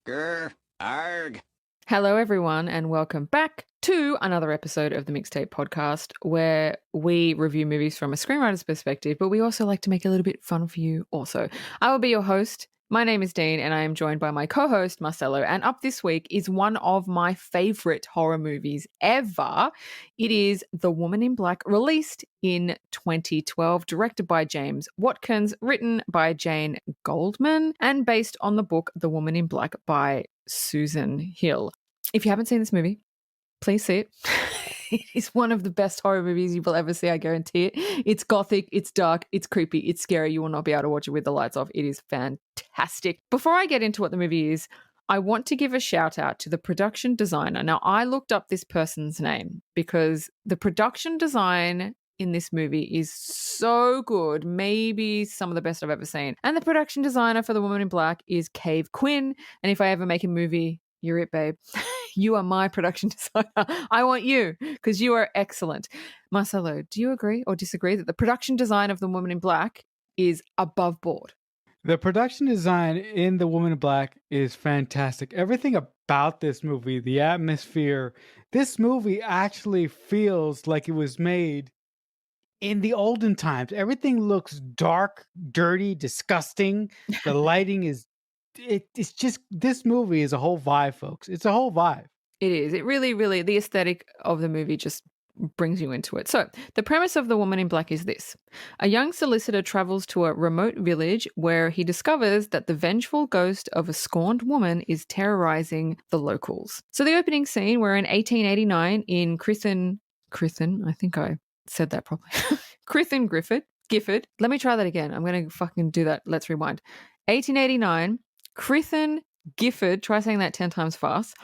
Grr, arg. Hello, everyone, and welcome back to another episode of the Mixtape Podcast, where we review movies from a screenwriter's perspective, but we also like to make it a little bit fun for you also. I will be your host. My name is Dean, and I am joined by my co-host, Marcelo. And up this week is one of my favorite horror movies ever. It is The Woman in Black, released in 2012, directed by James Watkins, written by Jane Goldman, and based on the book The Woman in Black by Susan Hill. If you haven't seen this movie, please see it. It is one of the best horror movies you will ever see, I guarantee it. It's gothic, it's dark, it's creepy, it's scary. You will not be able to watch it with the lights off. It is fantastic. Before I get into what the movie is, I want to give a shout out to the production designer. Now, I looked up this person's name because the production design in this movie is so good, maybe some of the best I've ever seen. And the production designer for The Woman in Black is Cave Quinn. And if I ever make a movie, you're it, babe. You are my production designer. I want you because you are excellent. Marcelo, do you agree or disagree that the production design of The Woman in Black is above board? The production design in The Woman in Black is fantastic. Everything about this movie, the atmosphere, this movie actually feels like it was made in the olden times. Everything looks dark, dirty, disgusting. The lighting is, it's just, this movie is a whole vibe, folks. It's a whole vibe. It is. It really, the aesthetic of the movie just brings you into it. So, the premise of The Woman in Black is this. A young solicitor travels to a remote village where he discovers that the vengeful ghost of a scorned woman is terrorizing the locals. So, the opening scene, we're in 1889 in Crithen, I think I said that properly. Crithen Gifford. Let me try that again. I'm going to fucking do that. Let's rewind. 1889, Crithen Gifford. Try saying that 10 times fast.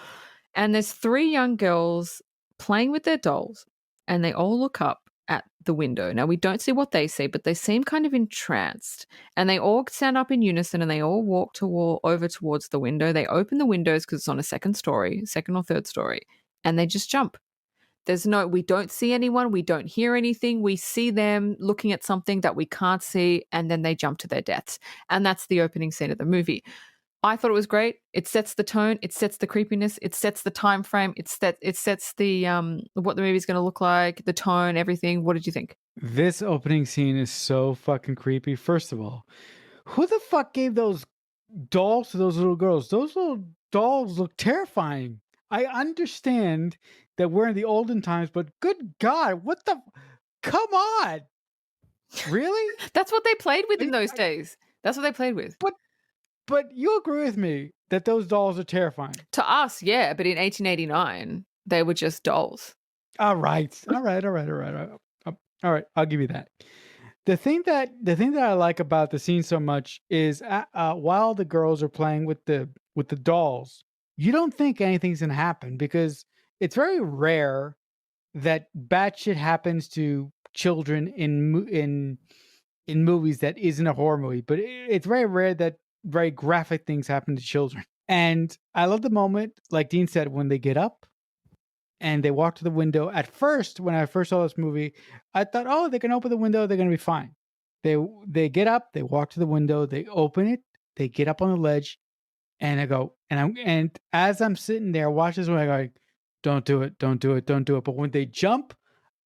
And there's three young girls playing with their dolls, and they all look up at the window. Now, we don't see what they see, but they seem kind of entranced. And they all stand up in unison, and they all walk over towards the window. They open the windows because it's on a second or third story, and they just jump. We don't see anyone. We don't hear anything. We see them looking at something that we can't see, and then they jump to their deaths. And that's the opening scene of the movie. I thought it was great. It sets the tone. It sets the creepiness. It sets the time frame. It sets the what the movie's going to look like, the tone, everything. What did you think? This opening scene is so fucking creepy. First of all, who the fuck gave those dolls to those little girls? Those little dolls look terrifying. I understand that we're in the olden times, but good God, what the? Come on. Really? That's what they played with in those days. That's what they played with. But you agree with me that those dolls are terrifying. To us, yeah, but in 1889, they were just dolls. All right. All right. I'll give you that. The thing that I like about the scene so much is while the girls are playing with the dolls, you don't think anything's gonna happen because it's very rare that bad shit happens to children in movies that isn't a horror movie. But it's very rare that very graphic things happen to children. And I love the moment, like Dean said, when they get up and they walk to the window. At first, when I first saw this movie, I thought, oh, they can open the window, they're going to be fine. They get up, they walk to the window, they open it, they get up on the ledge, and I go, and as I'm sitting there, watch this one, I go, don't do it. But when they jump,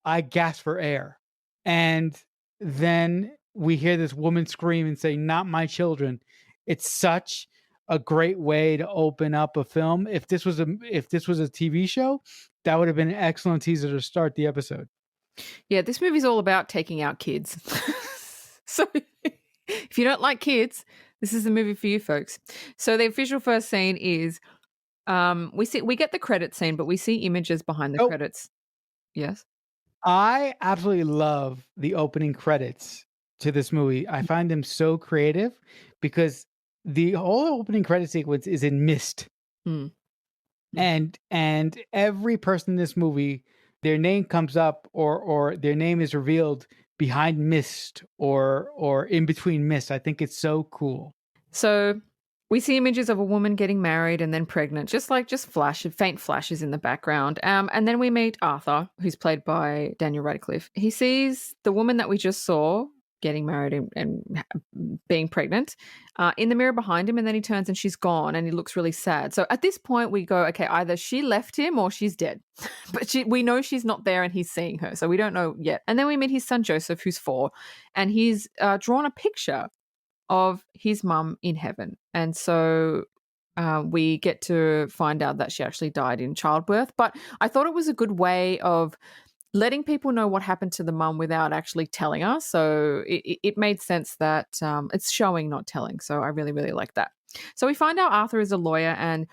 I gasp for air. And then we hear this woman scream and say, not my children. It's such a great way to open up a film. If this was a TV show, that would have been an excellent teaser to start the episode. Yeah, this movie's all about taking out kids. So if you don't like kids, this is the movie for you folks. So the official first scene is we get the credit scene, but we see images behind the credits. Yes. I absolutely love the opening credits to this movie. I find them so creative because the whole opening credit sequence is in mist. And every person in this movie, their name comes up or their name is revealed behind mist or in between mist. I think it's so cool. So we see images of a woman getting married and then pregnant, just faint flashes in the background. And then we meet Arthur, who's played by Daniel Radcliffe. He sees the woman that we just saw getting married and being pregnant, in the mirror behind him, and then he turns and she's gone and he looks really sad. So at this point we go, okay, either she left him or she's dead. But we know she's not there and he's seeing her, so we don't know yet. And then we meet his son Joseph, who's 4, and he's drawn a picture of his mum in heaven. And so we get to find out that she actually died in childbirth. But I thought it was a good way of letting people know what happened to the mum without actually telling us. So it made sense that it's showing, not telling. So I really, really like that. So we find out Arthur is a lawyer, and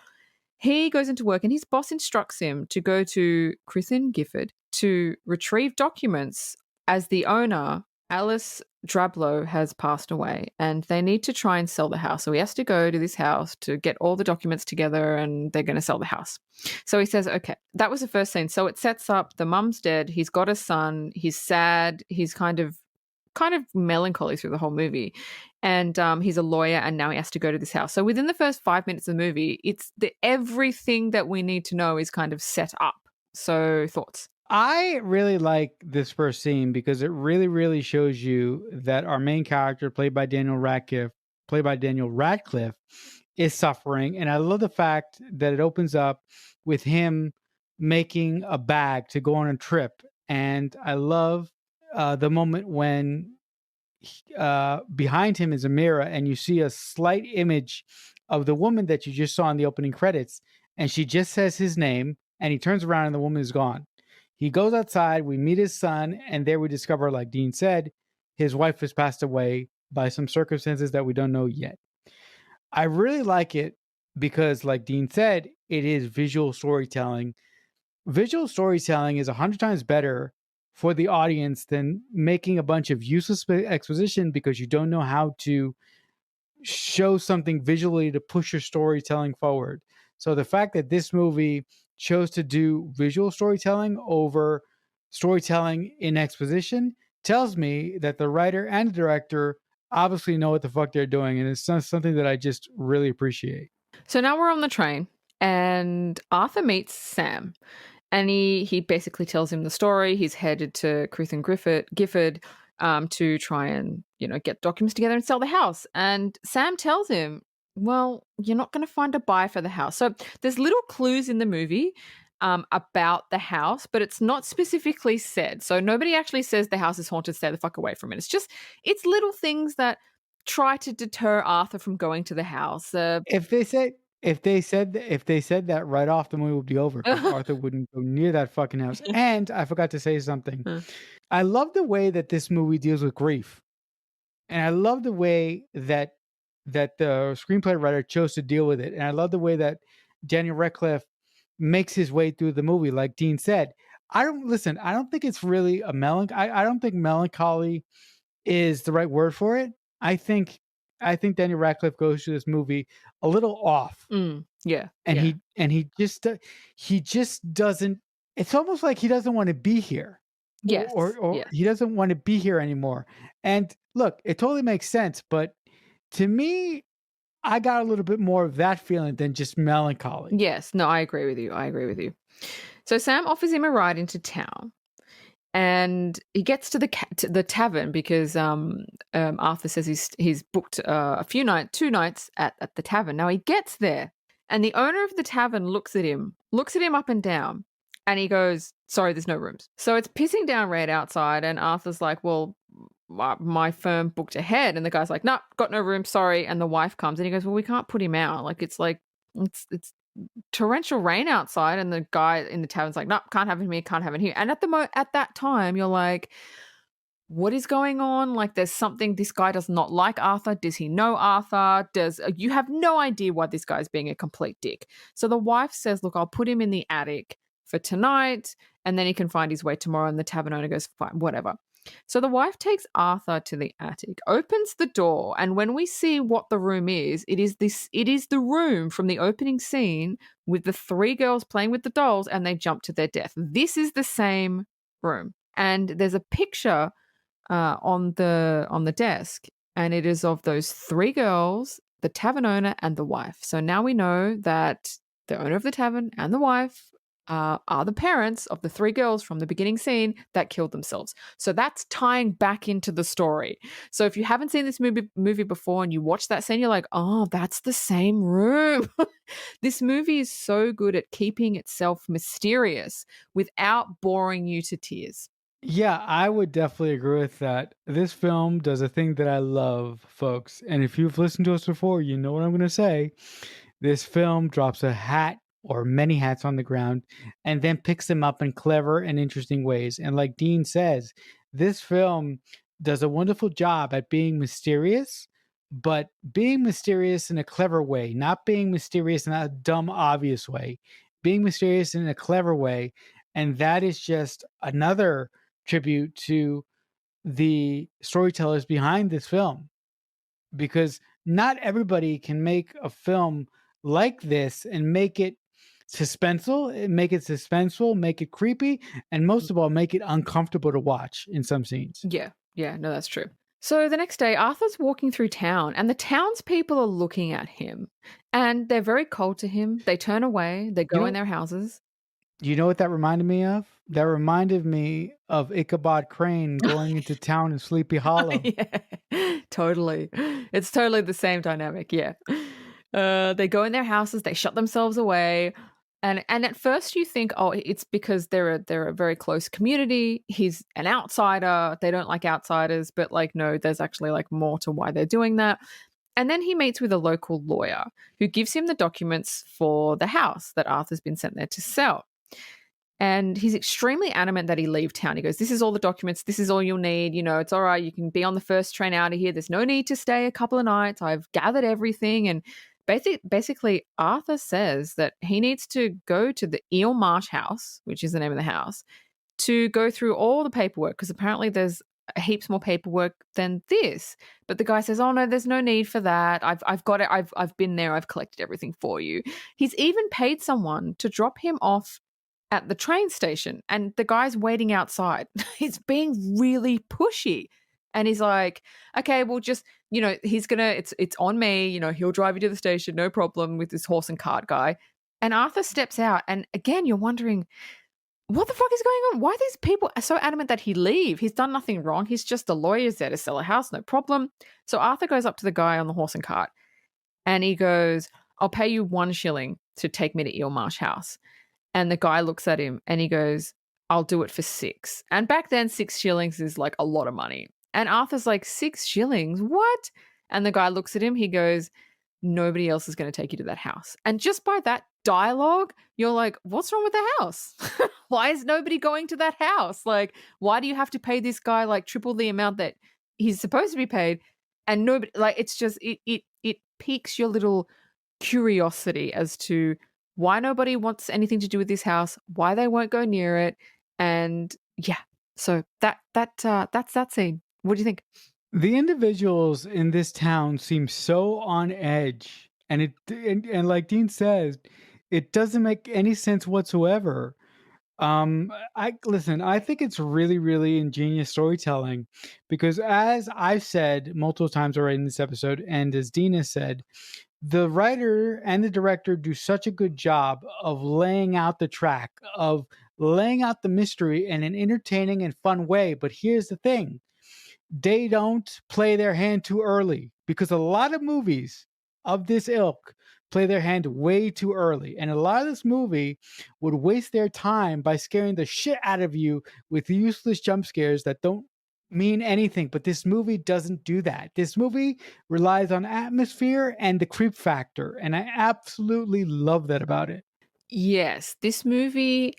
he goes into work, and his boss instructs him to go to Cruithin Gifford to retrieve documents, as the owner, Alice Drablow, has passed away, and they need to try and sell the house. So he has to go to this house to get all the documents together, and they're going to sell the house. So he says, okay, that was the first scene. So it sets up the mum's dead. He's got a son. He's sad. He's kind of melancholy through the whole movie. And he's a lawyer, and now he has to go to this house. So within the first 5 minutes of the movie, it's everything that we need to know is kind of set up. So thoughts? I really like this first scene because it really, really shows you that our main character, played by Daniel Radcliffe, is suffering. And I love the fact that it opens up with him making a bag to go on a trip. And I love the moment when behind him is a mirror, and you see a slight image of the woman that you just saw in the opening credits, and she just says his name, and he turns around and the woman is gone. He goes outside, we meet his son, and there we discover, like Dean said, his wife has passed away by some circumstances that we don't know yet. I really like it because, like Dean said, it is visual storytelling. Visual storytelling is 100 times better for the audience than making a bunch of useless exposition because you don't know how to show something visually to push your storytelling forward. So the fact that this movie chose to do visual storytelling over storytelling in exposition tells me that the writer and the director obviously know what the fuck they're doing, and it's something that I just really appreciate. So now we're on the train, and Arthur meets Sam, and he basically tells him the story. He's headed to Cruithin Gifford to try and get documents together and sell the house. And Sam tells him, well, you're not going to find a buyer for the house. So there's little clues in the movie about the house, but it's not specifically said. So nobody actually says the house is haunted, stay the fuck away from it. It's little things that try to deter Arthur from going to the house. If they said that right off, the movie would be over because Arthur wouldn't go near that fucking house. And I forgot to say something. I love the way that this movie deals with grief, and I love the way that the screenplay writer chose to deal with it, and I love the way that Daniel Radcliffe makes his way through the movie. Like Dean said, I don't think it's really a I don't think melancholy is the right word for it. I think Daniel Radcliffe goes through this movie a little off. Yeah. And he just doesn't, it's almost like he doesn't want to be here. Yes. Or he doesn't want to be here anymore. And look, it totally makes sense, but to me, I got a little bit more of that feeling than just melancholy. Yes. No, I agree with you. So Sam offers him a ride into town, and he gets to the tavern because Arthur says he's booked 2 nights at the tavern. Now he gets there, and the owner of the tavern looks at him up and down, and he goes, sorry, there's no rooms. So it's pissing down red outside, and Arthur's like, well, my firm booked ahead, and the guy's like, no, got no room, sorry. And the wife comes, and he goes, well, we can't put him out. It's torrential rain outside, and the guy in the tavern's like, no, can't have him here. And at that time, you're like, what is going on? Like, there's something. This guy does not like Arthur. Does he know Arthur? You have no idea why this guy's being a complete dick. So the wife says, look, I'll put him in the attic for tonight, and then he can find his way tomorrow. And the tavern owner goes, fine, whatever. So the wife takes Arthur to the attic, opens the door, and when we see what the room is, it is the room from the opening scene with the 3 girls playing with the dolls, and they jump to their death. This is the same room, and there's a picture on the desk, and it is of those 3 girls, the tavern owner, and the wife. So now we know that the owner of the tavern and the wife are the parents of the three girls from the beginning scene that killed themselves. So that's tying back into the story. So if you haven't seen this movie before and you watch that scene, you're like, oh, that's the same room. This movie is so good at keeping itself mysterious without boring you to tears. Yeah, I would definitely agree with that. This film does a thing that I love, folks. And if you've listened to us before, you know what I'm going to say. This film drops a hat or many hats on the ground and then picks them up in clever and interesting ways. And like Dean says, this film does a wonderful job at being mysterious, but being mysterious in a clever way, not being mysterious in a dumb, obvious way, being mysterious in a clever way. And that is just another tribute to the storytellers behind this film, because not everybody can make a film like this and make it suspenseful, make it creepy, and most of all, make it uncomfortable to watch in some scenes. Yeah, no, that's true. So the next day, Arthur's walking through town, and the townspeople are looking at him, and they're very cold to him. They turn away, they You go in know, their houses. you know what that reminded me of? That reminded me of Ichabod Crane going into town in Sleepy Hollow. Yeah, totally. It's totally the same dynamic. Yeah. They go in their houses, they shut themselves away. And at first you think, oh, it's because they're a very close community. He's an outsider. They don't like outsiders, but like no, there's actually like more to why they're doing that. And then he meets with a local lawyer who gives him the documents for the house that Arthur's been sent there to sell. And he's extremely adamant that he leave town. He goes, this is all the documents. This is all you'll need. You know, it's all right. You can be on the first train out of here. There's no need to stay a couple of nights. I've gathered everything. And basically, Arthur says that he needs to go to the Eel Marsh House, which is the name of the house, to go through all the paperwork, because apparently there's heaps more paperwork than this. But the guy says, oh no, there's no need for that. I've got it. I've been there. I've collected everything for you. He's even paid someone to drop him off at the train station, and the guy's waiting outside. He's being really pushy. And he's like, okay, well, just, you know, it's on me, you know, he'll drive you to the station, no problem, with this horse and cart guy. And Arthur steps out. And again, you're wondering, what the fuck is going on? Why are these people so adamant that he leave? He's done nothing wrong. He's just a lawyer. He's there to sell a house, no problem. So Arthur goes up to the guy on the horse and cart and he goes, I'll pay you 1 shilling to take me to Eel Marsh House. And the guy looks at him and he goes, I'll do it for 6. And back then, 6 shillings is like a lot of money. And Arthur's like, 6 shillings? What? And the guy looks at him. He goes, nobody else is going to take you to that house. And just by that dialogue, you're like, what's wrong with the house? Why is nobody going to that house? Like, why do you have to pay this guy like triple the amount that he's supposed to be paid? And nobody, like, it's just, it piques your little curiosity as to why nobody wants anything to do with this house, why they won't go near it. And yeah, so that's that scene. What do you think? The individuals in this town seem so on edge, and and like Dean says, it doesn't make any sense whatsoever. I think it's really, really ingenious storytelling, because as I've said multiple times already in this episode, and as Dean has said, the writer and the director do such a good job of laying out the track, of laying out the mystery in an entertaining and fun way. But here's the thing: they don't play their hand too early, because a lot of movies of this ilk play their hand way too early. And a lot of this movie would waste their time by scaring the shit out of you with useless jump scares that don't mean anything. But this movie doesn't do that. This movie relies on atmosphere and the creep factor. And I absolutely love that about it. Yes, this movie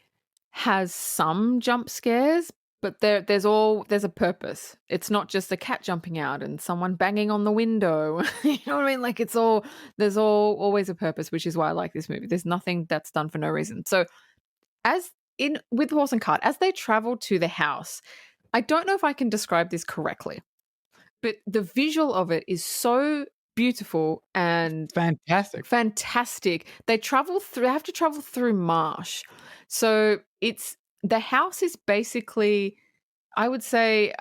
has some jump scares, but there's a purpose. It's not just a cat jumping out and someone banging on the window. You know what I mean? Like there's always a purpose, which is why I like this movie. There's nothing that's done for no reason. So as in with horse and cart, as they travel to the house, I don't know if I can describe this correctly, but the visual of it is so beautiful and Fantastic. They have to travel through marsh. So the house is basically, I would say,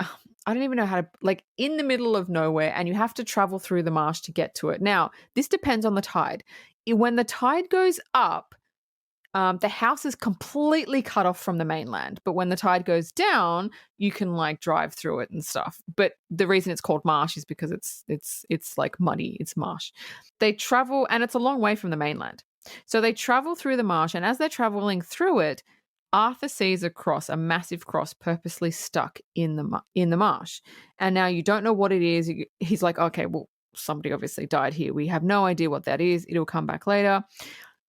I don't even know how to, like, in the middle of nowhere, and you have to travel through the marsh to get to it. Now, this depends on the tide. When the tide goes up, The house is completely cut off from the mainland, but when the tide goes down, you can like drive through it and stuff. But the reason it's called marsh is because it's like muddy, it's marsh. They travel, and it's a long way from the mainland. So they travel through the marsh, and as they're traveling through it, Arthur sees a cross, a massive cross, purposely stuck in the marsh. And now you don't know what it is. He's like, okay, well, somebody obviously died here. We have no idea what that is. It'll come back later.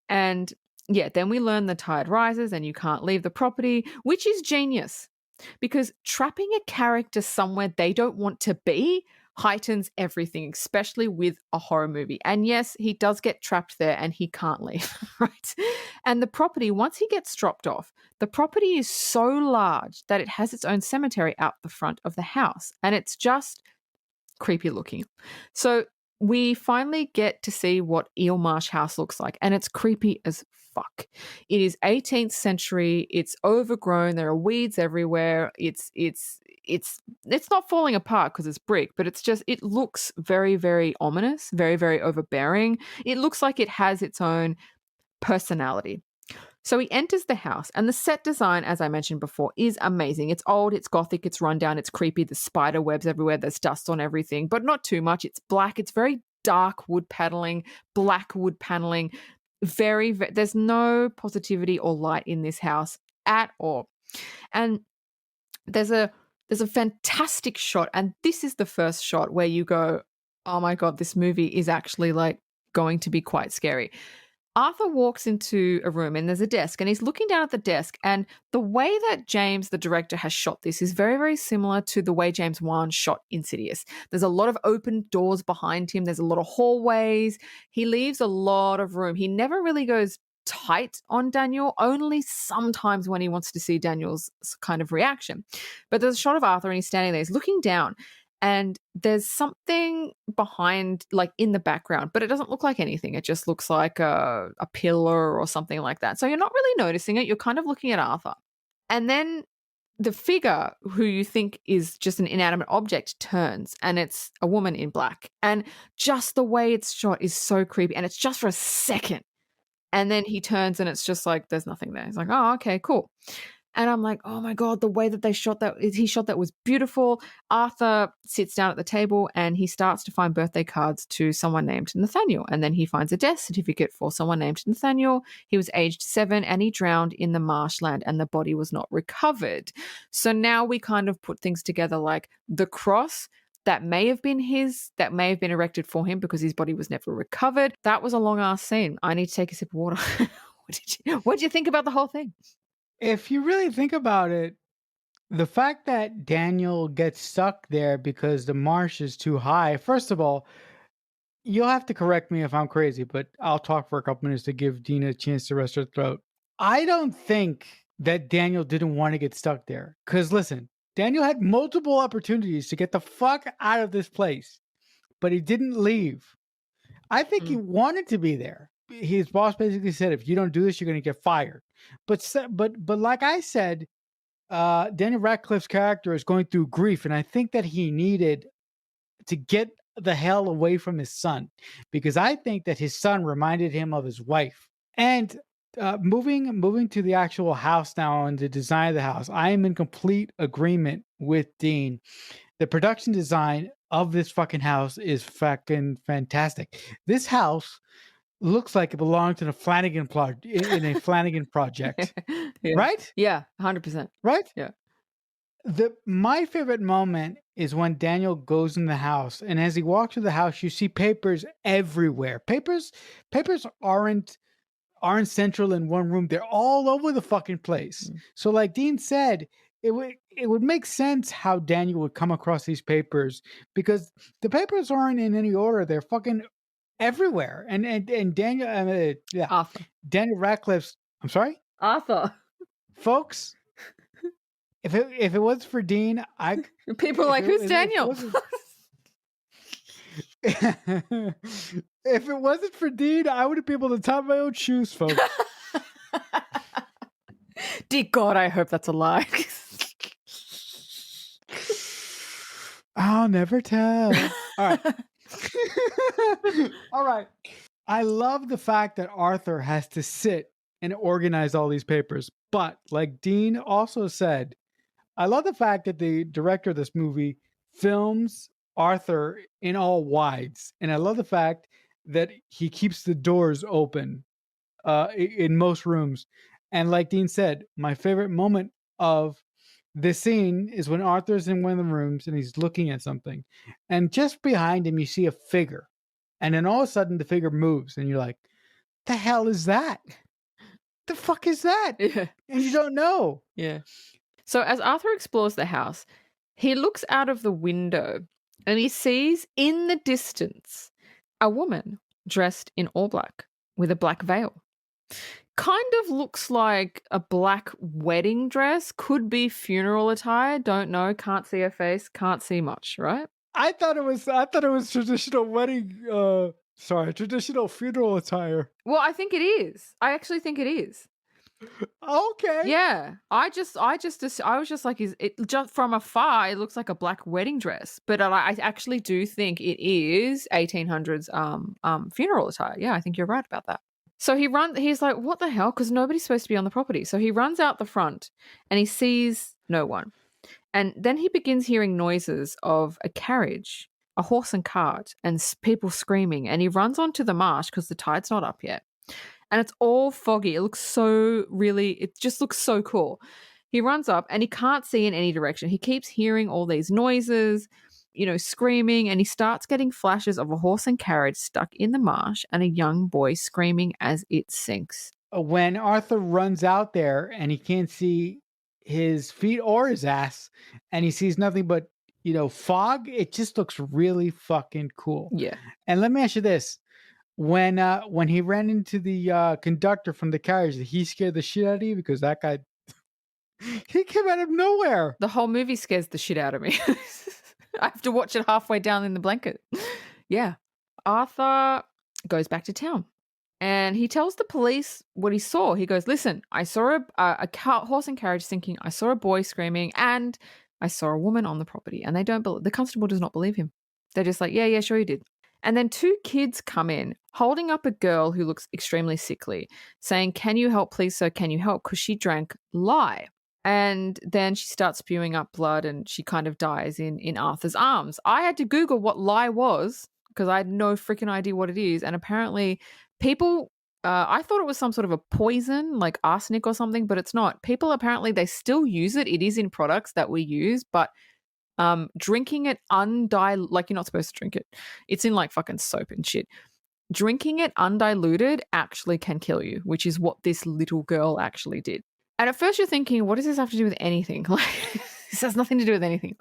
And yeah, then we learn the tide rises and you can't leave the property, which is genius because trapping a character somewhere they don't want to be heightens everything, especially with a horror movie. And yes, he does get trapped there and he can't leave, right? And the property, once he gets dropped off, the property is so large that it has its own cemetery out the front of the house. And it's just creepy looking. So we finally get to see what Eel Marsh House looks like, and it's creepy as fuck. It is 18th century. It's overgrown. There are weeds everywhere. It's not falling apart because it's brick, but it looks very, very ominous, very, very overbearing. It looks like it has its own personality. So he enters the house, and the set design, as I mentioned before, is amazing. It's old, it's gothic, it's rundown, it's creepy. There's spider webs everywhere. There's dust on everything, but not too much. It's black. It's very dark wood paneling, black wood paneling. There's no positivity or light in this house at all. And there's a fantastic shot, and this is the first shot where you go, oh my God, this movie is actually like going to be quite scary. Arthur walks into a room and there's a desk and he's looking down at the desk, and the way that James, the director, has shot this is very, very similar to the way James Wan shot Insidious. There's a lot of open doors behind him. There's a lot of hallways. He leaves a lot of room. He never really goes tight on Daniel, only sometimes when he wants to see Daniel's kind of reaction. But there's a shot of Arthur and he's standing there, he's looking down, and there's something behind, like in the background, but it doesn't look like anything. It just looks like a pillar or something like that. So you're not really noticing it. You're kind of looking at Arthur. And then the figure who you think is just an inanimate object turns, and it's a woman in black. And just the way it's shot is so creepy. And it's just for a second. And then he turns and it's just like, there's nothing there. He's like, oh, okay, cool. And I'm like, oh my God, the way that he shot that was beautiful. Arthur sits down at the table and he starts to find birthday cards to someone named Nathaniel. And then he finds a death certificate for someone named Nathaniel. He was aged 7 and he drowned in the marshland and the body was not recovered. So now we kind of put things together, like the cross that may have been erected for him because his body was never recovered. That was a long ass scene. I need to take a sip of water. What did you think about the whole thing? If you really think about it, the fact that Daniel gets stuck there because the marsh is too high, first of all, you'll have to correct me if I'm crazy, but I'll talk for a couple minutes to give Dina a chance to rest her throat. I don't think that Daniel didn't want to get stuck there. Because listen, Daniel had multiple opportunities to get the fuck out of this place, but he didn't leave. I think he wanted to be there. His boss basically said, if you don't do this, you're going to get fired. But like I said, Daniel Radcliffe's character is going through grief, and I think that he needed to get the hell away from his son, because I think that his son reminded him of his wife. And moving to the actual house now and the design of the house, I am in complete agreement with Dean. The production design of this fucking house is fucking fantastic. This house looks like it belonged in a Flanagan project. Yeah. Right? Yeah, 100%. Right? Yeah. My favorite moment is when Daniel goes in the house, and as he walks through the house, you see papers everywhere. Papers aren't central in one room. They're all over the fucking place. So like Dean said, it would make sense how Daniel would come across these papers, because the papers aren't in any order. They're fucking everywhere. And Daniel, Arthur. Daniel Radcliffe's. I'm sorry, Arthur. Folks. If it was for Dean, people are like, who's Daniel? If it wasn't for Dean, I wouldn't be able to tie my own shoes, folks. Dear God, I hope that's a lie. I'll never tell. All right. All right. I love the fact that Arthur has to sit and organize all these papers. But like Dean also said, I love the fact that the director of this movie films Arthur in all wides. And I love the fact that he keeps the doors open in most rooms. And like Dean said, my favorite moment of this scene is when Arthur's in one of the rooms and he's looking at something. And just behind him, you see a figure. And then all of a sudden, the figure moves. And you're like, the hell is that? The fuck is that? Yeah. And you don't know. Yeah. So as Arthur explores the house, he looks out of the window and he sees in the distance a woman dressed in all black with a black veil. Kind of looks like a black wedding dress, could be funeral attire, don't know, can't see her face, can't see much, right? I thought it was traditional wedding traditional funeral attire. Well, I think it is. I actually think it is. Okay. Yeah, I was just like, is it just from afar? It looks like a black wedding dress, but I actually do think it is 1800s funeral attire. Yeah, I think you're right about that. So he's like, what the hell? Because nobody's supposed to be on the property. So he runs out the front and he sees no one, and then he begins hearing noises of a carriage, a horse and cart, and people screaming. And he runs onto the marsh because the tide's not up yet. And it's all foggy. It just looks so cool. He runs up and he can't see in any direction. He keeps hearing all these noises, screaming, and he starts getting flashes of a horse and carriage stuck in the marsh and a young boy screaming as it sinks. When Arthur runs out there and he can't see his feet or his ass and he sees nothing but, fog, it just looks really fucking cool. Yeah. And let me ask you this. When he ran into the conductor from the carriage, he scared the shit out of you because that guy he came out of nowhere. The whole movie scares the shit out of me. I have to watch it halfway down in the blanket. Yeah. Arthur goes back to town and he tells the police what he saw. He goes, listen, I saw a horse and carriage sinking. I saw a boy screaming and I saw a woman on the property. And the constable does not believe him. They're just like, yeah, sure you did. And then two kids come in holding up a girl who looks extremely sickly, saying, can you help, please, sir? Can you help? Because she drank lye. And then she starts spewing up blood and she kind of dies in Arthur's arms. I had to Google what lye was because I had no freaking idea what it is. And apparently people, I thought it was some sort of a poison like arsenic or something, but it's not. People apparently, they still use it. It is in products that we use, but drinking it like you're not supposed to drink it. It's in like fucking soap and shit. Drinking it undiluted actually can kill you, which is what this little girl actually did. And at first you're thinking, what does this have to do with anything? Like, this has nothing to do with anything.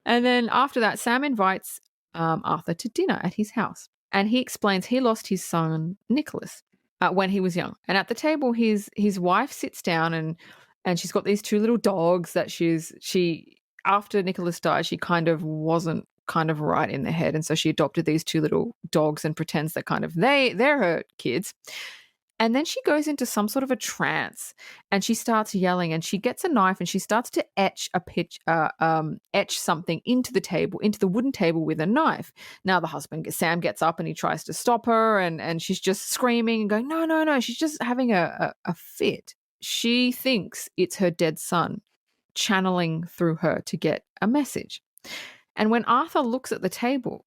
And then after that, Sam invites Arthur to dinner at his house. And he explains he lost his son, Nicholas, when he was young. And at the table, his wife sits down and she's got these two little dogs that after Nicholas died, she kind of wasn't kind of right in the head. And so she adopted these two little dogs and pretends that kind of they're her kids. And then she goes into some sort of a trance and she starts yelling and she gets a knife and she starts to etch something into the wooden table with a knife. Now the husband, Sam, gets up and he tries to stop her and she's just screaming and going, no. She's just having a fit. She thinks it's her dead son channeling through her to get a message. And when Arthur looks at the table,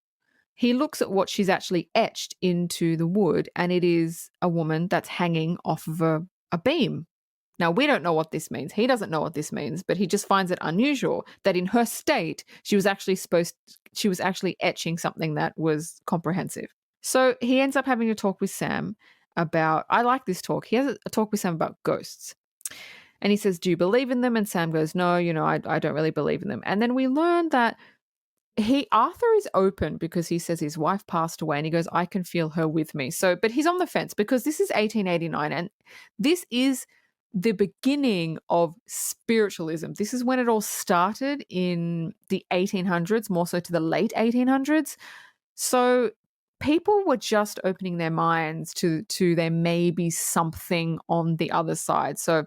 he looks at what she's actually etched into the wood, and it is a woman that's hanging off of a beam. Now, we don't know what this means. He doesn't know what this means, but he just finds it unusual that in her state, she was actually etching something that was comprehensive. So he ends up having a talk with Sam about, I like this talk. He has a talk with Sam about ghosts. And he says, do you believe in them? And Sam goes, no, I don't really believe in them. And then we learn that Arthur is open because he says his wife passed away and he goes, I can feel her with me. So, but he's on the fence because this is 1889 and this is the beginning of spiritualism. This is when it all started in the 1800s, more so to the late 1800s. So people were just opening their minds to there may be something on the other side. So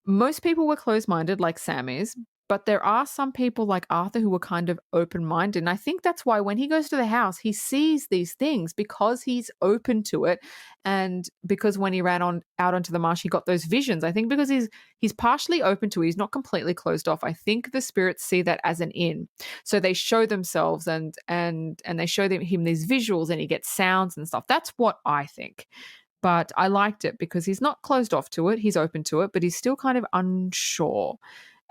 most people were closed-minded like Sam is, But there are some people like Arthur who are kind of open-minded. And I think that's why when he goes to the house, he sees these things because he's open to it. And because when he ran out onto the marsh, he got those visions. I think because he's partially open to it, he's not completely closed off. I think the spirits see that as an in. So they show themselves and they show him these visuals, and he gets sounds and stuff. That's what I think. But I liked it because he's not closed off to it. He's open to it, but he's still kind of unsure.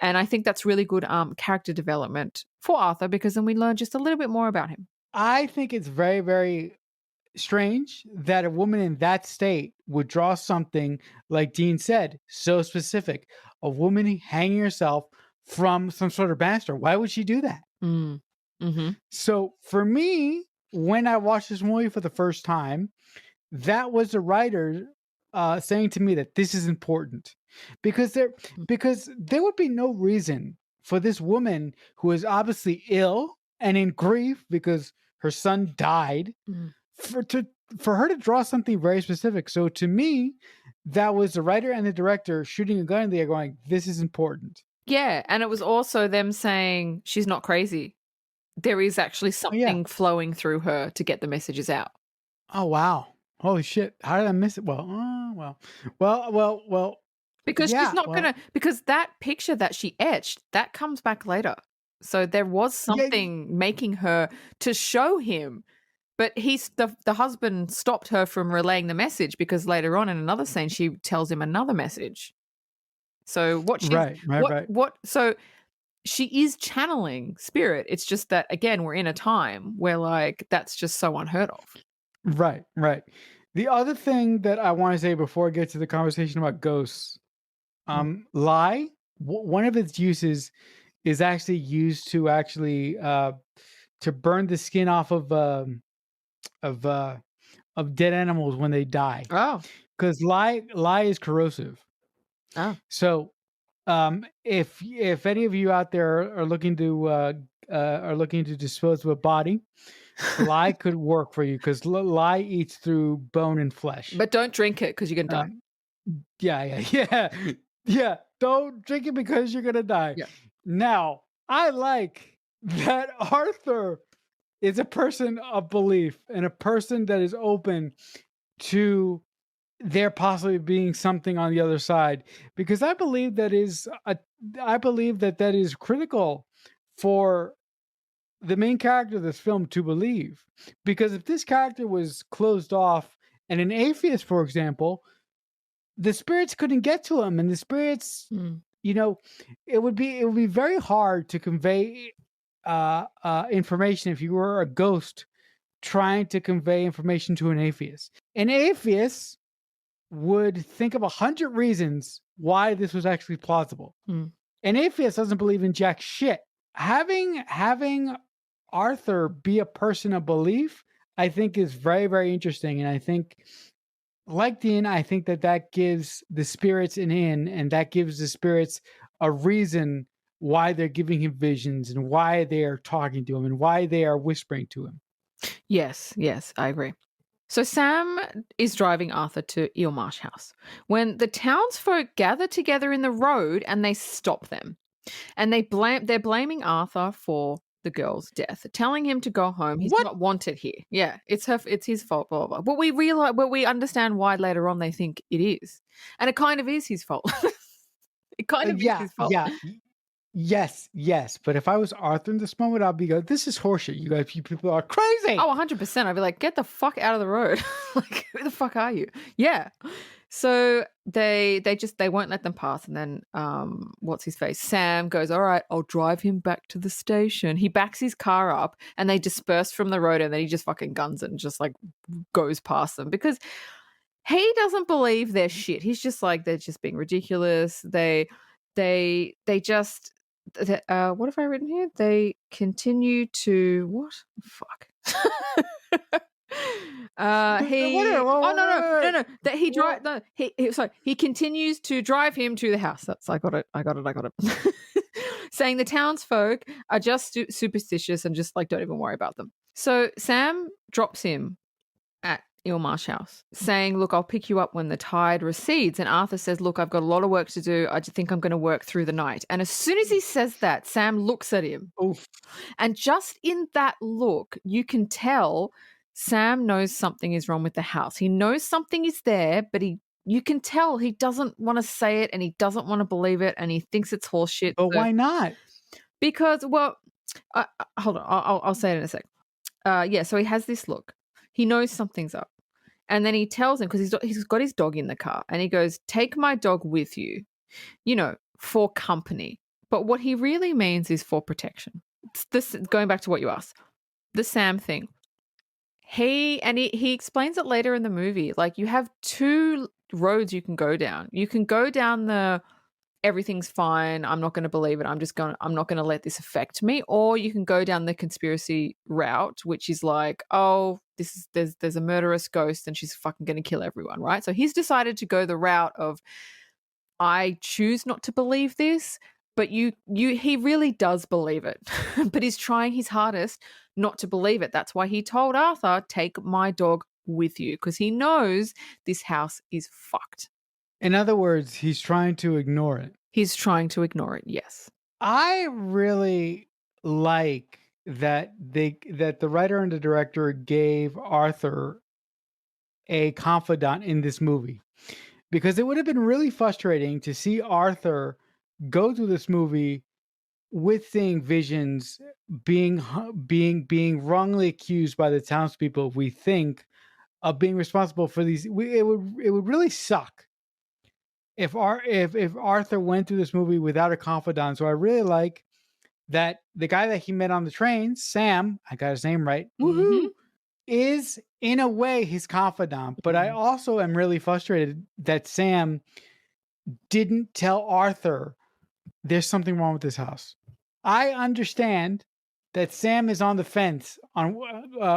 And I think that's really good character development for Arthur, because then we learn just a little bit more about him. I think it's very, very strange that a woman in that state would draw something, like Dean said, so specific. A woman hanging herself from some sort of banister. Why would she do that? Mm. Mm-hmm. So for me, when I watched this movie for the first time, that was the writer saying to me that this is important, because there would be no reason for this woman, who is obviously ill and in grief because her son died, for her to draw something very specific. So to me, that was the writer and the director shooting a gun in the air going, this is important. Yeah, and it was also them saying she's not crazy. There is actually something flowing through her to get the messages out. Oh, wow. Holy shit. How did I miss it? Well. Because she's not going to, because that picture that she etched, that comes back later. So there was something making her to show him. But the husband stopped her from relaying the message, because later on in another scene, she tells him another message. So what she's, right. So she is channeling spirit. It's just that, again, we're in a time where like that's just so unheard of. Right. The other thing that I want to say before I get to the conversation about ghosts, lye, one of its uses is actually used to to burn the skin off of dead animals when they die. Oh, because lye is corrosive. Oh, So if any of you out there are looking to dispose of a body, lye could work for you, because lye eats through bone and flesh. but don't drink it because you're gonna die. Yeah. Don't drink it because you're gonna die. Yeah. Now, I like that Arthur is a person of belief and a person that is open to there possibly being something on the other side, because I believe that is critical for the main character of this film to believe. Because if this character was closed off and an atheist, for example, the spirits couldn't get to him, and the spirits, it would be very hard to convey information if you were a ghost trying to convey information to an atheist. An atheist would think of 100 reasons why this was actually plausible. An atheist doesn't believe in jack shit. Having Arthur be a person of belief, I think, is very, very interesting. And I think, like Dean, I think that gives the spirits an in, and that gives the spirits a reason why they're giving him visions, and why they are talking to him, and why they are whispering to him. Yes, I agree. So Sam is driving Arthur to Eel Marsh House when the townsfolk gather together in the road and they stop them. And they're blaming Arthur for the girl's death, telling him to go home. He's not wanted here. Yeah, it's his fault, blah, blah, blah. But we understand why later on they think it is. And it kind of is his fault. It kind of is his fault. Yeah. Yes. But if I was Arthur in this moment, I'd be going, this is horseshit. You people are crazy. Oh, 100%. I'd be like, get the fuck out of the road. Like, who the fuck are you? Yeah. So they won't let them pass. And then what's his face? Sam goes, all right, I'll drive him back to the station. He backs his car up and they disperse from the road, and then he just fucking guns it and just like goes past them, because he doesn't believe their shit. He's just like, they're just being ridiculous. They just what have I written here? They continue to what? Fuck. He continues to drive him to the house. I got it. Saying the townsfolk are just superstitious and just like don't even worry about them. So Sam drops him at Eel Marsh House, saying, look, I'll pick you up when the tide recedes. And Arthur says, look, I've got a lot of work to do. I just think I'm going to work through the night. And as soon as he says that, Sam looks at him. Oof. And just in that look, you can tell Sam knows something is wrong with the house. He knows something is there, but you can tell he doesn't want to say it and he doesn't want to believe it and he thinks it's horseshit. But why not? Because, well, hold on, I'll say it in a sec. Yeah, so he has this look. He knows something's up. And then he tells him, because he's got his dog in the car, and he goes, take my dog with you, for company. But what he really means is for protection. It's this, going back to what you asked, the Sam thing. He explains it later in the movie. Like, you have two roads you can go down. You can go down the everything's fine, I'm not going to believe it, I'm not going to let this affect me. Or you can go down the conspiracy route, which is like, oh, there's a murderous ghost and she's fucking going to kill everyone, right? So he's decided to go the route of, I choose not to believe this, but he really does believe it. But he's trying his hardest not to believe it. That's why he told Arthur, take my dog with you, because he knows this house is fucked. In other words, he's trying to ignore it. He's trying to ignore it, yes. I really like that the writer and the director gave Arthur a confidant in this movie, because it would have been really frustrating to see Arthur go through this movie with seeing visions, being wrongly accused by the townspeople, we think, of being responsible for these. It would really suck if Arthur went through this movie without a confidant. So I really like that the guy that he met on the train, Sam, I got his name right, Mm-hmm. is in a way his confidant. But I also am really frustrated that Sam didn't tell Arthur there's something wrong with this house. I understand that Sam is on the fence on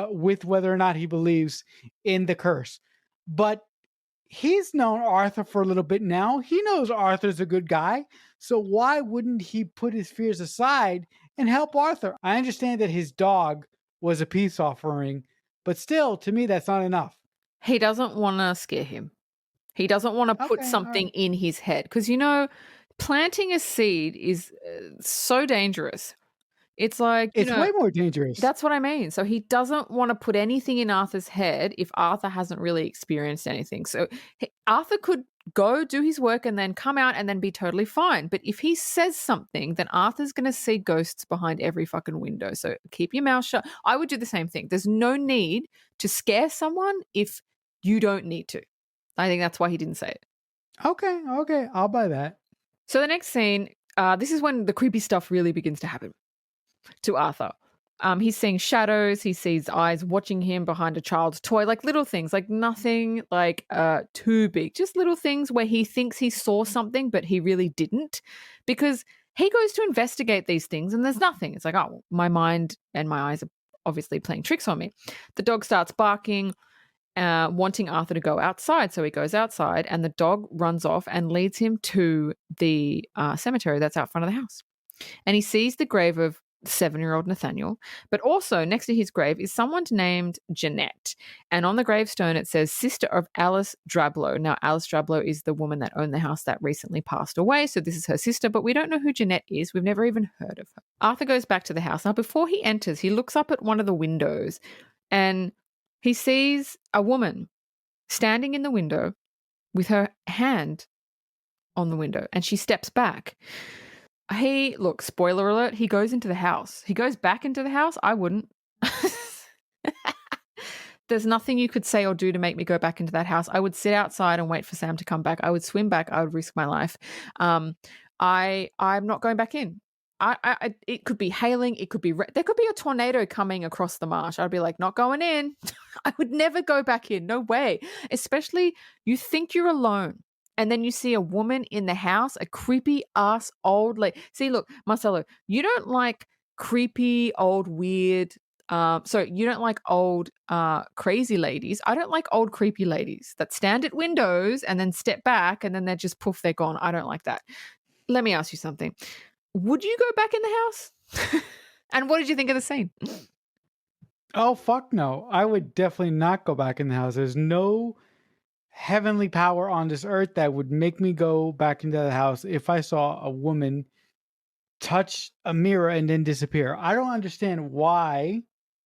with whether or not he believes in the curse, but he's known Arthur for a little bit now. He knows Arthur's a good guy. So why wouldn't he put his fears aside and help Arthur? I understand that his dog was a peace offering, but still, to me, that's not enough. He doesn't want to scare him. He doesn't want to put something in his head. Because, planting a seed is so dangerous. It's like, it's way more dangerous. That's what I mean. So he doesn't want to put anything in Arthur's head if Arthur hasn't really experienced anything. So Arthur could go do his work and then come out and then be totally fine. But if he says something, then Arthur's going to see ghosts behind every fucking window. So keep your mouth shut. I would do the same thing. There's no need to scare someone if you don't need to. I think that's why he didn't say it. Okay. I'll buy that. So the next scene, this is when the creepy stuff really begins to happen to Arthur. He's seeing shadows. He sees eyes watching him behind a child's toy, like little things, like nothing like too big, just little things where he thinks he saw something, but he really didn't, because he goes to investigate these things and there's nothing. It's like, oh, my mind and my eyes are obviously playing tricks on me. The dog starts barking, wanting Arthur to go outside. So he goes outside and the dog runs off and leads him to the cemetery that's out front of the house. And he sees the grave of 7-year-old Nathaniel, but also next to his grave is someone named Jeanette. And on the gravestone, it says sister of Alice Drablow. Now, Alice Drablow is the woman that owned the house that recently passed away. So this is her sister, but we don't know who Jeanette is. We've never even heard of her. Arthur goes back to the house. Now, before he enters, he looks up at one of the windows and he sees a woman standing in the window with her hand on the window, and she steps back. Look, spoiler alert, he goes into the house. He goes back into the house. I wouldn't. There's nothing you could say or do to make me go back into that house. I would sit outside and wait for Sam to come back. I would swim back. I would risk my life. I'm not going back in. It could be hailing. It could be there could be a tornado coming across the marsh. I'd be like, not going in. I would never go back in. No way. Especially you think you're alone. And then you see a woman in the house, a creepy ass old lady. See, look, Marcelo, you don't like creepy old weird. So you don't like old crazy ladies. I don't like old creepy ladies that stand at windows and then step back and then they're just poof, they're gone. I don't like that. Let me ask you something. Would you go back in the house? And what did you think of the scene? Oh, fuck no. I would definitely not go back in the house. There's no heavenly power on this earth that would make me go back into the house if I saw a woman touch a mirror and then disappear. I don't understand why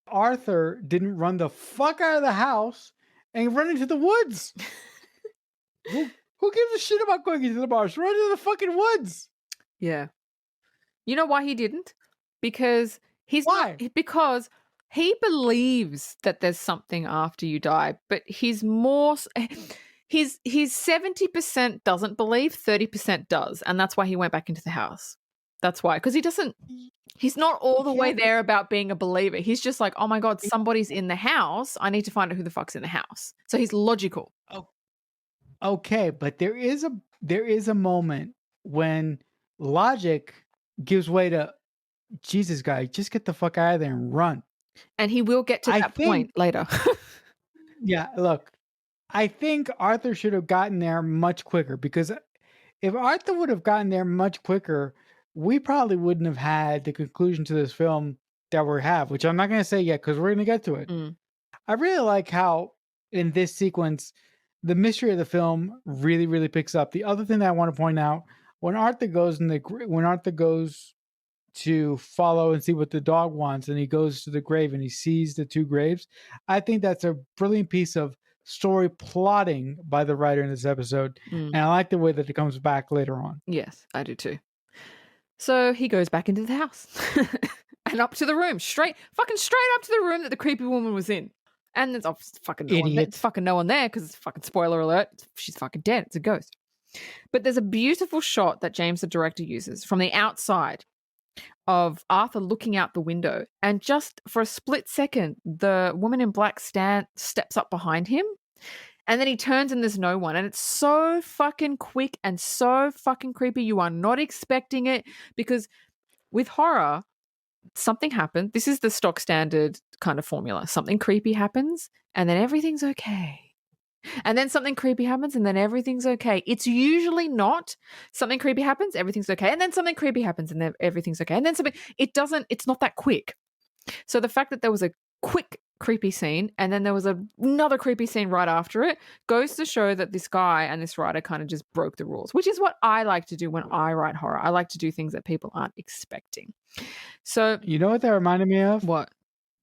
Arthur didn't run the fuck out of the house and run into the woods. Who gives a shit about going into the marsh? Run into the fucking woods. Yeah. You know why he didn't? Because Why? because he believes that there's something after you die, but he's 70% doesn't believe, 30% does, and that's why he went back into the house. That's why, because he's not all the way there about being a believer. He's just like, oh my God, somebody's in the house. I need to find out who the fuck's in the house. So he's logical. Oh, okay, but there is a moment when logic gives way to Jesus, guy, just get the fuck out of there and run. And he will get to that point later. Yeah, look, I think Arthur should have gotten there much quicker, because if Arthur would have gotten there much quicker, we probably wouldn't have had the conclusion to this film that we have, which I'm not going to say yet because we're going to get to it. I really like how in this sequence, the mystery of the film really, really picks up. The other thing that I want to point out, when Arthur goes to follow and see what the dog wants, and he goes to the grave and he sees the two graves, I think that's a brilliant piece of story plotting by the writer in this episode. And I like the way that it comes back later on. Yes, I do too. So he goes back into the house and up to the room, straight up to the room that the creepy woman was in. And there's fucking no one there because it's fucking spoiler alert. She's fucking dead. It's a ghost. But there's a beautiful shot that James, the director, uses from the outside of Arthur looking out the window. And just for a split second, the woman in black steps up behind him. And then he turns and there's no one. And it's so fucking quick and so fucking creepy. You are not expecting it, because with horror, something happened. This is the stock standard kind of formula. Something creepy happens and then everything's okay. And then something creepy happens and then everything's okay. It's usually not something creepy happens, everything's okay. And then something creepy happens and then everything's okay. And then it's not that quick. So the fact that there was a quick creepy scene and then there was another creepy scene right after it goes to show that this guy and this writer kind of just broke the rules, which is what I like to do when I write horror. I like to do things that people aren't expecting. So you know what that reminded me of? What?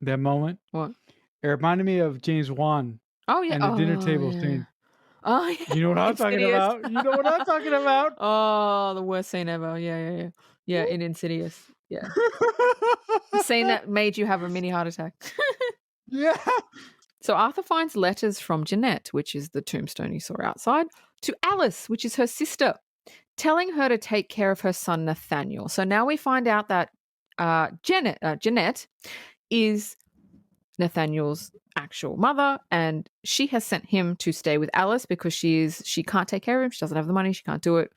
That moment? What? It reminded me of James Wan. Oh yeah, and the dinner table scene. Oh yeah. You know what I'm talking about? You know what I'm talking about? Oh, the worst scene ever. Yeah, in Insidious. Yeah. The scene that made you have a mini heart attack. Yeah. So Arthur finds letters from Jeanette, which is the tombstone you saw outside, to Alice, which is her sister, telling her to take care of her son Nathaniel. So now we find out that Jeanette is Nathaniel's actual mother, and she has sent him to stay with Alice because she can't take care of him. She doesn't have the money. She can't do it.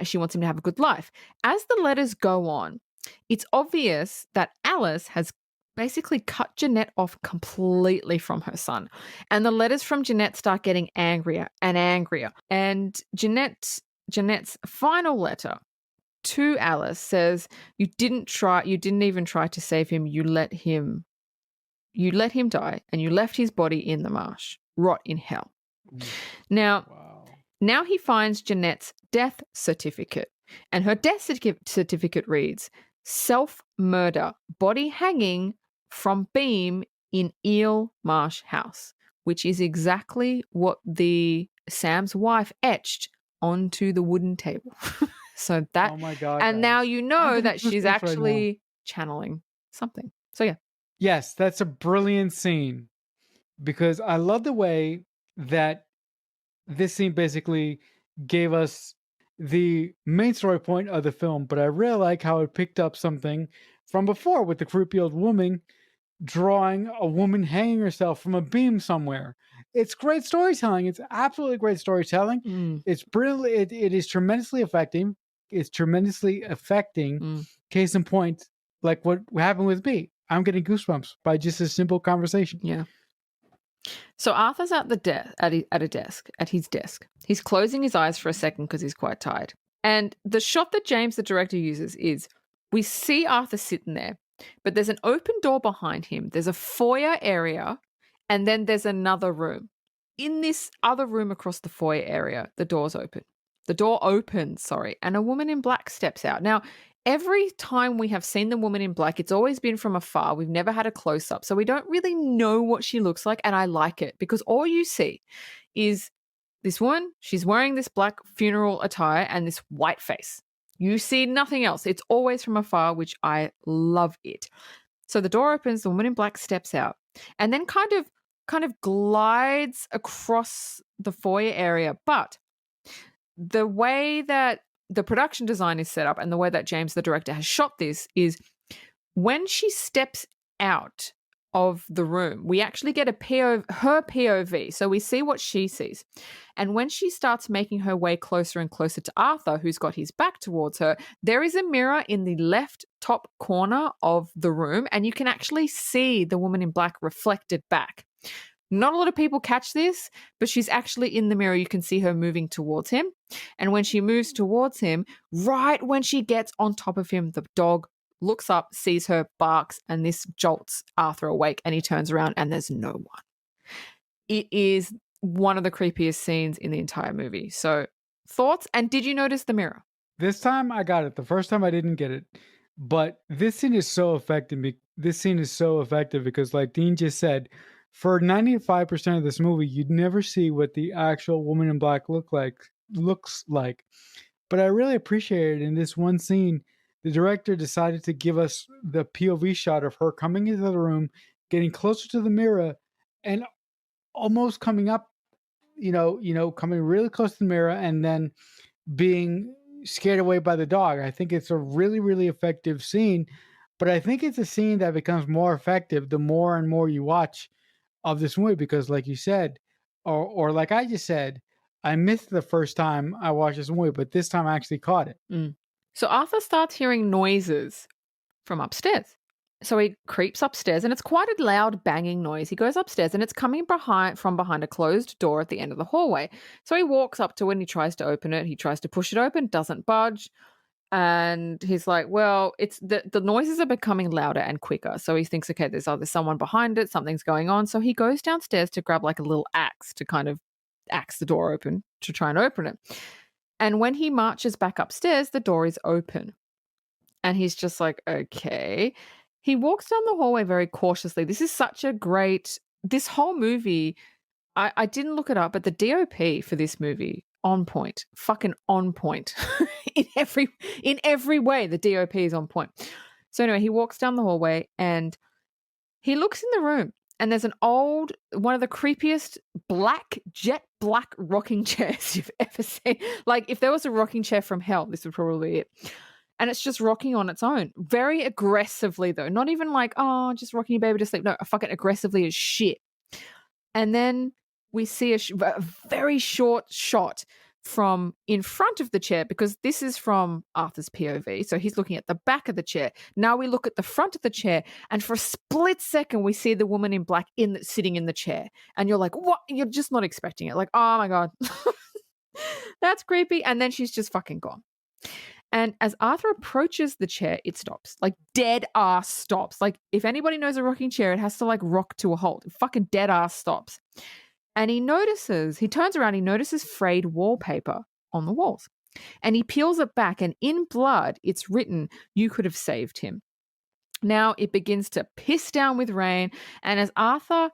She wants him to have a good life. As the letters go on, it's obvious that Alice has basically cut Jeanette off completely from her son. And the letters from Jeanette start getting angrier and angrier. And Jeanette's final letter to Alice says, you didn't even try to save him. You let him die, and you left his body in the marsh, rot in hell. Now he finds Jeanette's death certificate, and her death certificate reads, self-murder, body hanging from beam in Eel Marsh House, which is exactly what Sam's wife etched onto the wooden table. So that, oh my God, and guys. Now you know that she's actually channeling something. So yeah. Yes, that's a brilliant scene, because I love the way that this scene basically gave us the main story point of the film, but I really like how it picked up something from before with the creepy old woman drawing a woman hanging herself from a beam somewhere. It's great storytelling. It's absolutely great storytelling. It's brilliantly, it is tremendously affecting. It's tremendously affecting. Case in point, like what happened with me. I'm getting goosebumps by just a simple conversation. Yeah. So Arthur's at his desk. He's closing his eyes for a second because he's quite tired. And the shot that James, the director, uses is we see Arthur sitting there. but there's an open door behind him. There's a foyer area, and then there's another room. In this other room across the foyer area, the door's open. The door opens, sorry, and a woman in black steps out. Now, every time we have seen the woman in black, it's always been from afar. We've never had a close up. So we don't really know what she looks like. And I like it because all you see is this woman. She's wearing this black funeral attire and this white face. You see nothing else. It's always from afar, which I love it. So the door opens, the woman in black steps out and then kind of glides across the foyer area. But the way that the production design is set up and the way that James, the director, has shot this is when she steps out of the room, we actually get her POV. So we see what she sees. And when she starts making her way closer and closer to Arthur, who's got his back towards her, there is a mirror in the left top corner of the room, and you can actually see the woman in black reflected back. Not a lot of people catch this, but she's actually in the mirror. You can see her moving towards him. And when she moves towards him, right when she gets on top of him, the dog looks up, sees her, barks, and this jolts Arthur awake, and he turns around and there's no one. It is one of the creepiest scenes in the entire movie. So, thoughts? And did you notice the mirror? This time I got it. The first time I didn't get it. But this scene is so effective. Because, like Dean just said, for 95% of this movie, you'd never see what the actual woman in black looks like. But I really appreciate it in this one scene. The director decided to give us the POV shot of her coming into the room, getting closer to the mirror, and almost coming up, coming really close to the mirror, and then being scared away by the dog. I think it's a really, really effective scene, but I think it's a scene that becomes more effective the more and more you watch of this movie, because like you said, or like I just said, I missed the first time I watched this movie, but this time I actually caught it. So Arthur starts hearing noises from upstairs. So he creeps upstairs, and it's quite a loud banging noise. He goes upstairs, and it's coming from behind a closed door at the end of the hallway. So he walks up to it, and he tries to open it. He tries to push it open, doesn't budge. And he's like, well, it's the noises are becoming louder and quicker. So he thinks, okay, there's either someone behind it, something's going on. So he goes downstairs to grab like a little axe to kind of axe the door open to try and open it. And when he marches back upstairs, the door is open. And he's just like, okay. He walks down the hallway very cautiously. This is such a this whole movie, I didn't look it up, but the DOP for this movie, on point, fucking on point. in every way, the DOP is on point. So anyway, he walks down the hallway and he looks in the room, and there's one of the creepiest jet black rocking chairs you've ever seen. Like if there was a rocking chair from hell, this would probably be it. And it's just rocking on its own. Very aggressively, though. Not even like, oh, just rocking your baby to sleep. No, fucking aggressively as shit. And then we see a very short shot from in front of the chair, because this is from Arthur's POV. So he's looking at the back of the chair. Now we look at the front of the chair, and for a split second, we see the woman in black sitting in the chair. And you're like, what? You're just not expecting it. Like, oh my God. That's creepy. And then she's just fucking gone. And as Arthur approaches the chair, it stops. Like dead ass stops. Like if anybody knows a rocking chair, it has to like rock to a halt. It fucking dead ass stops. And he turns around, he notices frayed wallpaper on the walls. And he peels it back, and in blood, it's written, "You could have saved him." Now it begins to piss down with rain. And as Arthur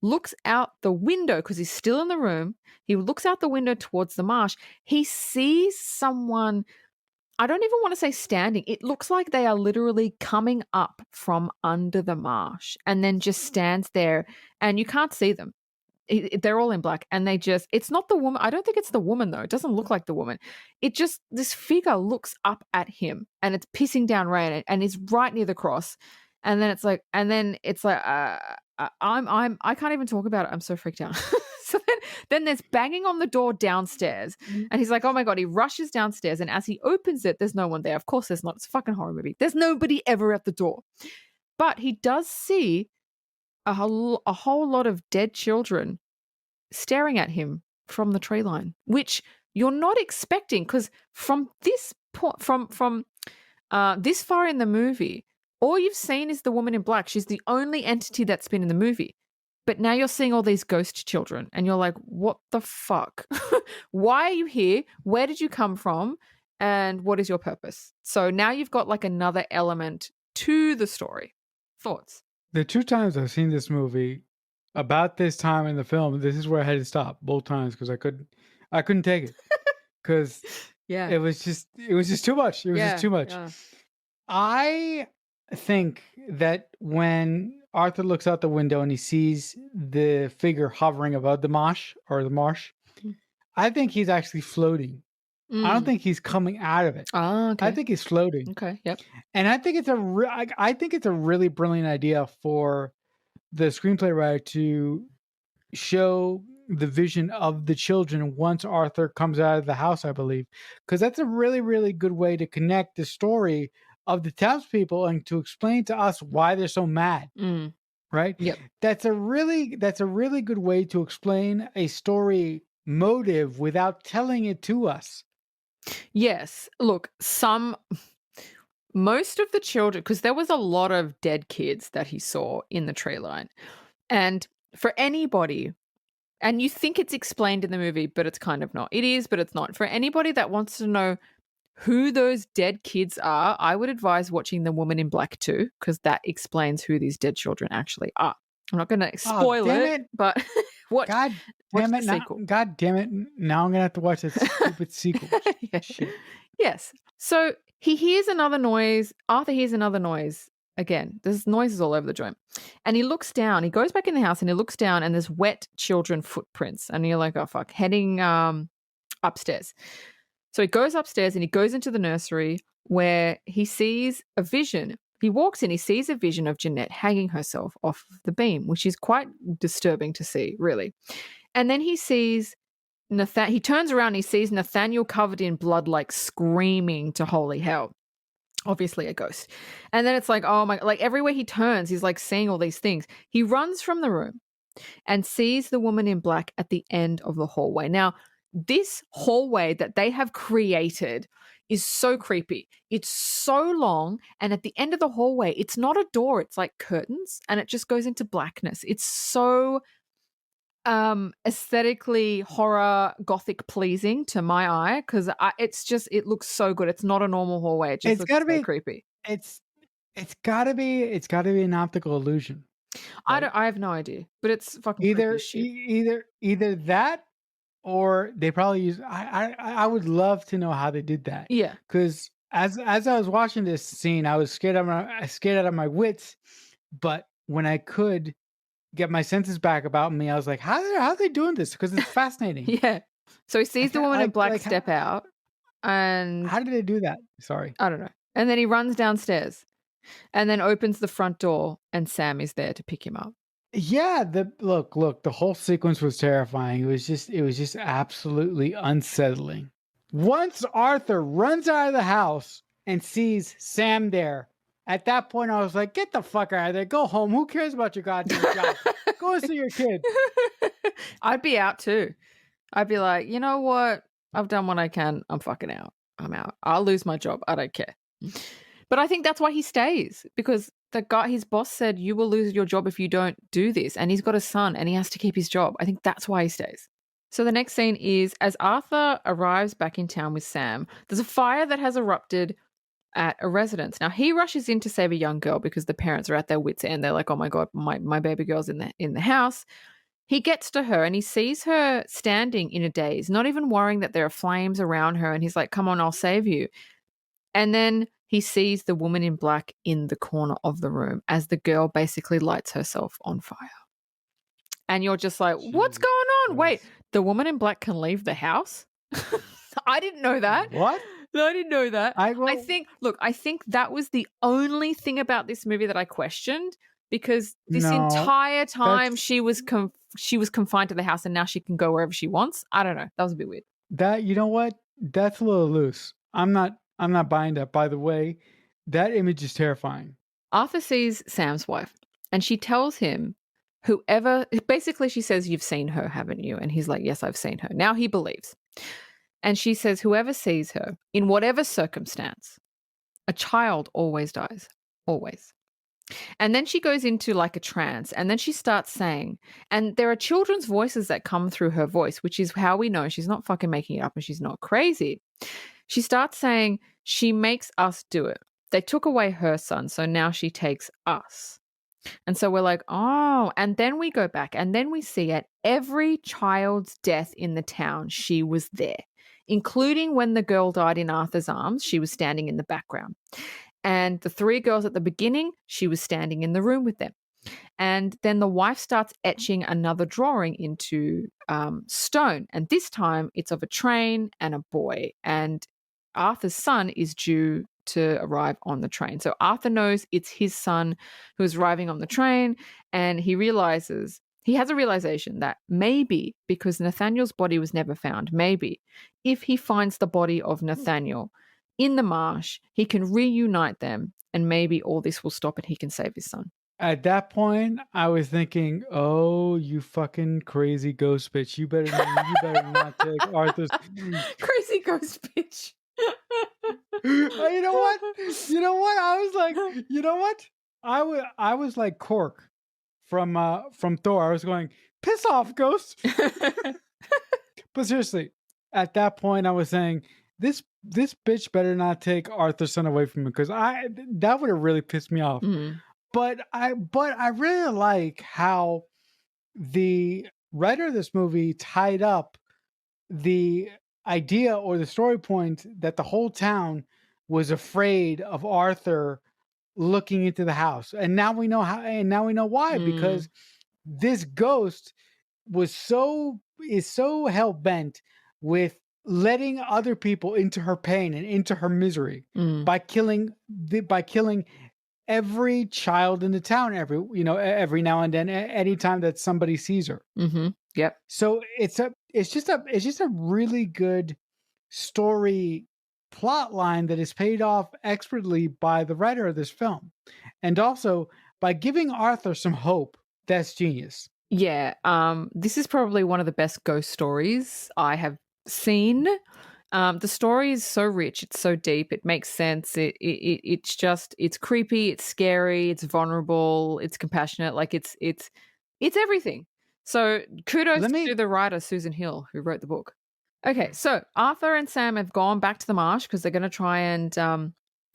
looks out the window, because he's still in the room, he looks out the window towards the marsh. He sees someone, I don't even want to say standing. It looks like they are literally coming up from under the marsh and then just stands there, and you can't see them. They're all in black, and it's not the woman. I don't think it's the woman, though. It doesn't look like the woman. This figure looks up at him, and it's pissing down rain, and he's right near the cross. And then it's like, I can't even talk about it. I'm so freaked out. So then there's banging on the door downstairs, and he's like, oh my God, he rushes downstairs, and as he opens it, there's no one there. Of course there's not. It's a fucking horror movie. There's nobody ever at the door. But he does see a whole lot of dead children staring at him from the tree line, which you're not expecting, because from this point, from this far in the movie, all you've seen is the woman in black. She's the only entity that's been in the movie. But now you're seeing all these ghost children and you're like, what the fuck? Why are you here? Where did you come from? And what is your purpose? So now you've got like another element to the story. Thoughts? The 2 times I've seen this movie, about this time in the film, this is where I had to stop both times because I couldn't take it because Yeah. it was just too much. It was just too much. Yeah. I think that when Arthur looks out the window and he sees the figure hovering above the marsh, Mm. I think he's actually floating. I don't think he's coming out of it. Oh, okay. I think he's floating. Okay. Yep. And I think I think it's a really brilliant idea for the screenplay writer to show the vision of the children once Arthur comes out of the house, I believe, because that's a really, really good way to connect the story of the townspeople and to explain to us why they're so mad. Mm. Right? Yep. That's a really good way to explain a story motive without telling it to us. Yes. Look, most of the children, because there was a lot of dead kids that he saw in the tree line. And for anybody, and you think it's explained in the movie, but it's kind of not. It is, but it's not. For anybody that wants to know who those dead kids are, I would advise watching The Woman in Black 2, because that explains who these dead children actually are. I'm not going to spoil it, but watch the sequel. God damn it. Now I'm going to have to watch that stupid sequel. Yeah. Shit. Yes. So he hears another noise. Arthur hears another noise. Again, there's noises all over the joint. And he looks down. He goes back in the house and he looks down and there's wet children footprints. And you're like, oh, fuck, heading upstairs. So he goes upstairs and he goes into the nursery where he sees a vision. He walks in, he sees a vision of Jeanette hanging herself off the beam, which is quite disturbing to see, really. And then he sees he turns around and he sees Nathaniel covered in blood, like screaming to holy hell. Obviously a ghost. And then it's like, oh my, like everywhere he turns, he's like seeing all these things. He runs from the room and sees the woman in black at the end of the hallway. Now, this hallway that they have created is so creepy. It's so long. And at the end of the hallway, it's not a door, it's like curtains and it just goes into blackness. It's so aesthetically horror gothic pleasing to my eye because it looks so good. It's not a normal hallway. It just looks so creepy. It's gotta be an optical illusion. Right? I have no idea, but it's fucking creepy shit. Either that or they probably use. I would love to know how they did that. Yeah, because as I was watching this scene, I was scared out of my wits. But when I could get my senses back about me, I was like, how are they doing this? Because it's fascinating. Yeah. So he sees the woman in black step out, and how did they do that? Sorry, I don't know. And then he runs downstairs, and then opens the front door, and Sam is there to pick him up. Yeah, look, the whole sequence was terrifying. It was just absolutely unsettling. Once Arthur runs out of the house and sees Sam there, at that point I was like, get the fuck out of there. Go home. Who cares about your goddamn job? Go and see your kid. I'd be out too. I'd be like, you know what? I've done what I can. I'm fucking out. I'm out. I'll lose my job. I don't care. But I think that's why he stays, because his boss said, you will lose your job if you don't do this. And he's got a son and he has to keep his job. I think that's why he stays. So the next scene is as Arthur arrives back in town with Sam, there's a fire that has erupted at a residence. Now he rushes in to save a young girl because the parents are at their wits' end. They're like, oh my God, my baby girl's in the house. He gets to her and he sees her standing in a daze, not even worrying that there are flames around her. And he's like, come on, I'll save you. And then he sees the woman in black in the corner of the room as the girl basically lights herself on fire. And you're just like, what's going on? Wait, the woman in black can leave the house? I didn't know that. What? I didn't know that. I think that was the only thing about this movie that I questioned, because this entire time she was confined to the house and now she can go wherever she wants. I don't know. That was a bit weird. That, you know what? That's a little loose. I'm not buying that. By the way, that image is terrifying. Arthur sees Sam's wife and she tells him, basically she says, you've seen her, haven't you? And he's like, yes, I've seen her. Now he believes. And she says, whoever sees her, in whatever circumstance, a child always dies. always. And then she goes into like a trance and then she starts saying, and there are children's voices that come through her voice, which is how we know she's not fucking making it up and she's not crazy. She starts saying, she makes us do it. They took away her son, so now she takes us. And so we're like, oh, and then we go back and then we see at every child's death in the town, she was there, including when the girl died in Arthur's arms, she was standing in the background. And the 3 girls at the beginning, she was standing in the room with them. And then the wife starts etching another drawing into stone. And this time it's of a train and a boy. And Arthur's son is due to arrive on the train. So Arthur knows it's his son who is arriving on the train. And he has a realization that maybe because Nathaniel's body was never found, maybe if he finds the body of Nathaniel in the marsh, he can reunite them and maybe all this will stop and he can save his son. At that point, I was thinking, "Oh, you fucking crazy ghost bitch! You better not take Arthur's." Crazy ghost bitch. You know what? You know what? I was like, you know what? I was like Cork from Thor. I was going, "Piss off, ghost!" But seriously, at that point, I was saying, this bitch better not take Arthur's son away from me because that would have really pissed me off. Mm. But I really like how the writer of this movie tied up the idea or the story point that the whole town was afraid of Arthur looking into the house. And now we know how, and now we know why, because this ghost is so hell bent with letting other people into her pain and into her misery by killing every child in the town every now and then, anytime that somebody sees her. Mm-hmm. Yep. So it's just a really good story plot line that is paid off expertly by the writer of this film, and also by giving Arthur some hope. That's genius. Yeah. This is probably one of the best ghost stories I have seen. The story is so rich, it's so deep, it makes sense. It's creepy, it's scary, it's vulnerable, it's compassionate. Like it's everything. So kudos to the writer Susan Hill who wrote the book. Okay, so Arthur and Sam have gone back to the marsh because they're going to try and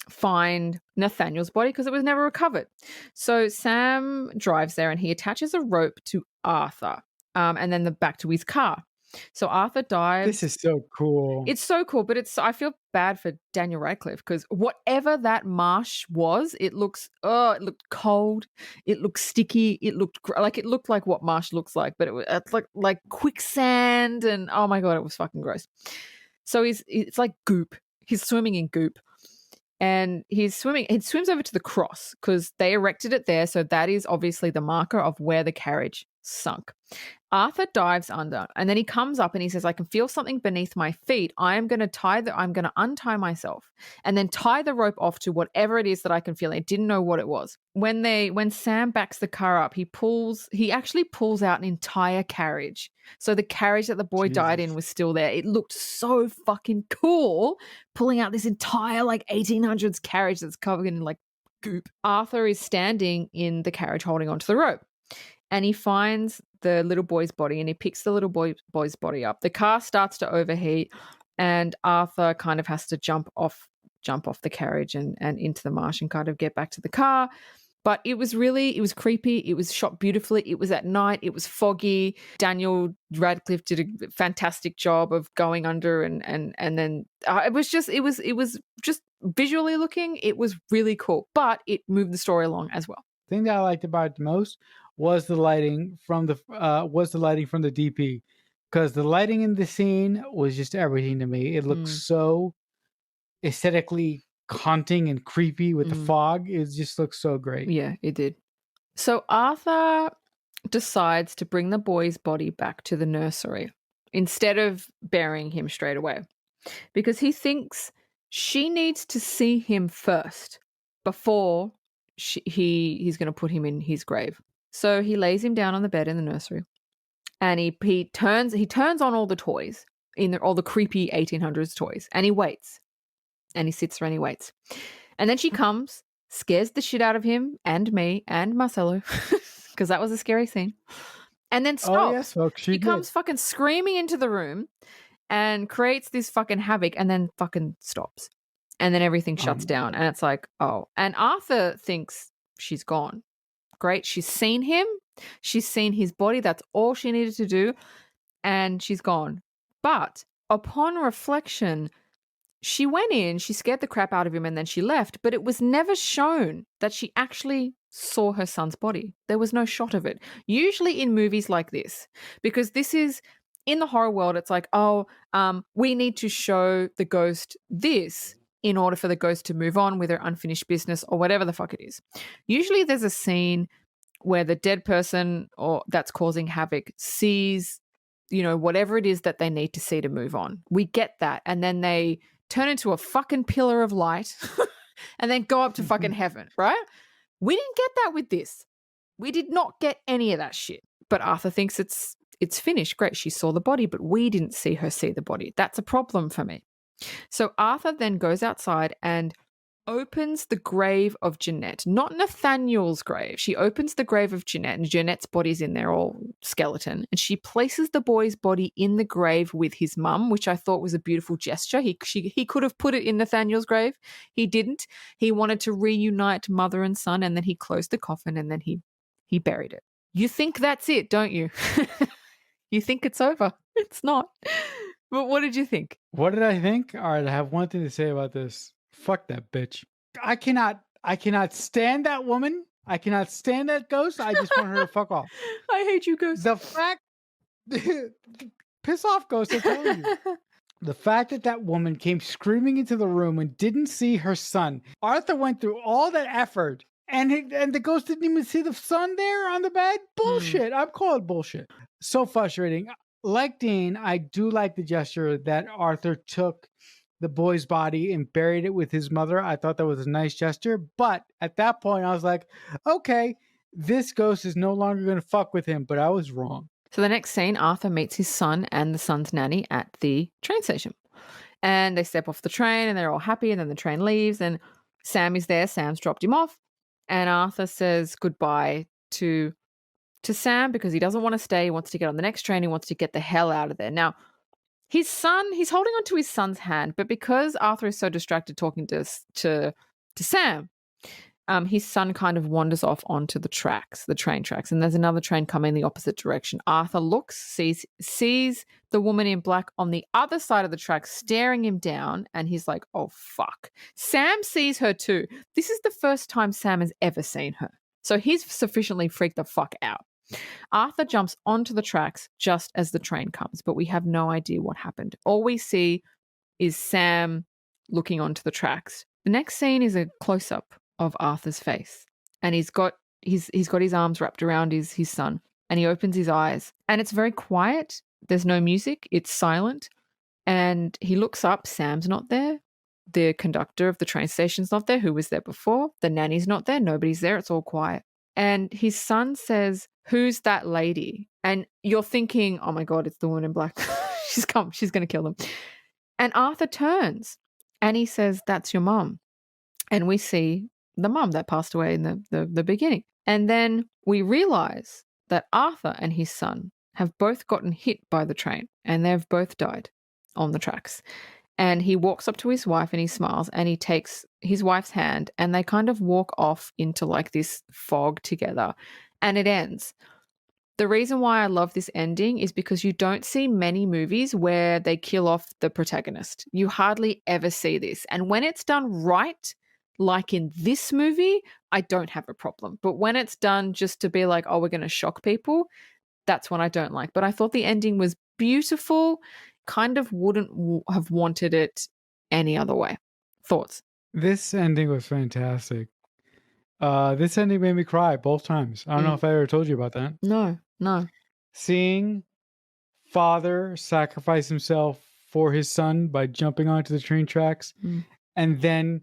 find Nathaniel's body because it was never recovered. So Sam drives there and he attaches a rope to Arthur, and then back to his car. So Arthur dives. This is so cool. It's so cool, but I feel bad for Daniel Radcliffe because whatever that marsh was, it looked cold, it looked sticky, it looked like what marsh looks like, but it was like quicksand, and oh my god, it was fucking gross. So it's like goop. He's swimming in goop. And he swims over to the cross because they erected it there. So that is obviously the marker of where the carriage sunk. Arthur dives under and then he comes up and he says, I can feel something beneath my feet. I'm going to untie myself and then tie the rope off to whatever it is that I can feel. I didn't know what it was. When Sam backs the car up, he actually pulls out an entire carriage. So the carriage that the boy died in was still there. It looked so fucking cool, pulling out this entire 1800s carriage that's covered in goop. Arthur is standing in the carriage holding onto the rope. And he finds the little boy's body and he picks the little boy's body up. The car starts to overheat and Arthur kind of has to jump off the carriage and into the marsh and kind of get back to the car. But it was creepy. It was shot beautifully. It was at night. It was foggy. Daniel Radcliffe did a fantastic job of going under and then it was just visually looking. It was really cool, but it moved the story along as well. The thing that I liked about it the most was the lighting from the DP, because the lighting in the scene was just everything to me. It looked so aesthetically haunting and creepy with the fog. It just looks so great. Yeah, it did. So Arthur decides to bring the boy's body back to the nursery instead of burying him straight away because he thinks she needs to see him first before he's going to put him in his grave. So he lays him down on the bed in the nursery and he turns on all the toys, all the creepy 1800s toys, and he waits. And he sits there and he waits. And then she comes, scares the shit out of him and me and Marcelo, because that was a scary scene, and then Oh yes, stops. folks, she She did. comes fucking screaming into the room and creates this fucking havoc, and then fucking stops. And then everything shuts down, and it's like, oh. And Arthur thinks she's gone. Great. She's seen him. She's seen his body. That's all she needed to do. And she's gone. But upon reflection, she went in, she scared the crap out of him, and then she left. But it was never shown that she actually saw her son's body. There was no shot of it. Usually in movies like this, because this is in the horror world, it's like, oh, we need to show the ghost this in order for the ghost to move on with her unfinished business or whatever the fuck it is. Usually there's a scene where the dead person or that's causing havoc sees, whatever it is that they need to see to move on. We get that. And then they turn into a fucking pillar of light and then go up to fucking heaven, right? We didn't get that with this. We did not get any of that shit. But Arthur thinks it's finished. Great, she saw the body, but we didn't see her see the body. That's a problem for me. So Arthur then goes outside and opens the grave of Jeanette, not Nathaniel's grave. She opens the grave of Jeanette, and Jeanette's body's in there, all skeleton. And she places the boy's body in the grave with his mum, which I thought was a beautiful gesture. He could have put it in Nathaniel's grave. He didn't. He wanted to reunite mother and son, and then he closed the coffin, and then he buried it. You think that's it, don't you? You think it's over. It's not. But what did you think? What did I think? All right, I have one thing to say about this. Fuck that bitch. I cannot stand that woman. I cannot stand that ghost. I just want her to fuck off. I hate you, ghost. The fact, piss off, ghost. I'm telling you. The fact that woman came screaming into the room and didn't see her son. Arthur went through all that effort, and the ghost didn't even see the son there on the bed. Bullshit. I'm calling bullshit. So frustrating. Like Dean, I do like the gesture that Arthur took the boy's body and buried it with his mother. I thought that was a nice gesture. But at that point, I was like, okay, this ghost is no longer going to fuck with him. But I was wrong. So the next scene, Arthur meets his son and the son's nanny at the train station. And they step off the train and they're all happy. And then the train leaves and Sam is there. Sam's dropped him off. And Arthur says goodbye to Sam because he doesn't want to stay. He wants to get on the next train. He wants to get the hell out of there. Now, his son, he's holding onto his son's hand, but because Arthur is so distracted talking to Sam, his son kind of wanders off onto the train tracks, and there's another train coming the opposite direction. Arthur looks, sees the woman in black on the other side of the track staring him down, and he's like, oh, fuck. Sam sees her too. This is the first time Sam has ever seen her. So he's sufficiently freaked the fuck out. Arthur jumps onto the tracks just as the train comes, but we have no idea what happened. All we see is Sam looking onto the tracks. The next scene is a close-up of Arthur's face, and he's got his arms wrapped around his son, and he opens his eyes, and it's very quiet. There's no music. It's silent, and he looks up. Sam's not there. The conductor of the train station's not there, who was there before. The nanny's not there. Nobody's there. It's all quiet. And his son says, who's that lady? And you're thinking, oh my God, it's the woman in black. She's come. She's going to kill them. And Arthur turns and he says, that's your mum. And we see the mum that passed away in the beginning. And then we realize that Arthur and his son have both gotten hit by the train and they've both died on the tracks. And he walks up to his wife and he smiles and he takes his wife's hand and they kind of walk off into like this fog together and it ends. The reason why I love this ending is because you don't see many movies where they kill off the protagonist. You hardly ever see this. And when it's done right, like in this movie, I don't have a problem. But when it's done just to be like, oh, we're going to shock people, that's what I don't like. But I thought the ending was beautiful. Kind of wouldn't have wanted it any other way. Thoughts? This ending was fantastic. This ending made me cry both times. I don't know if I ever told you about that. No. Seeing father sacrifice himself for his son by jumping onto the train tracks and then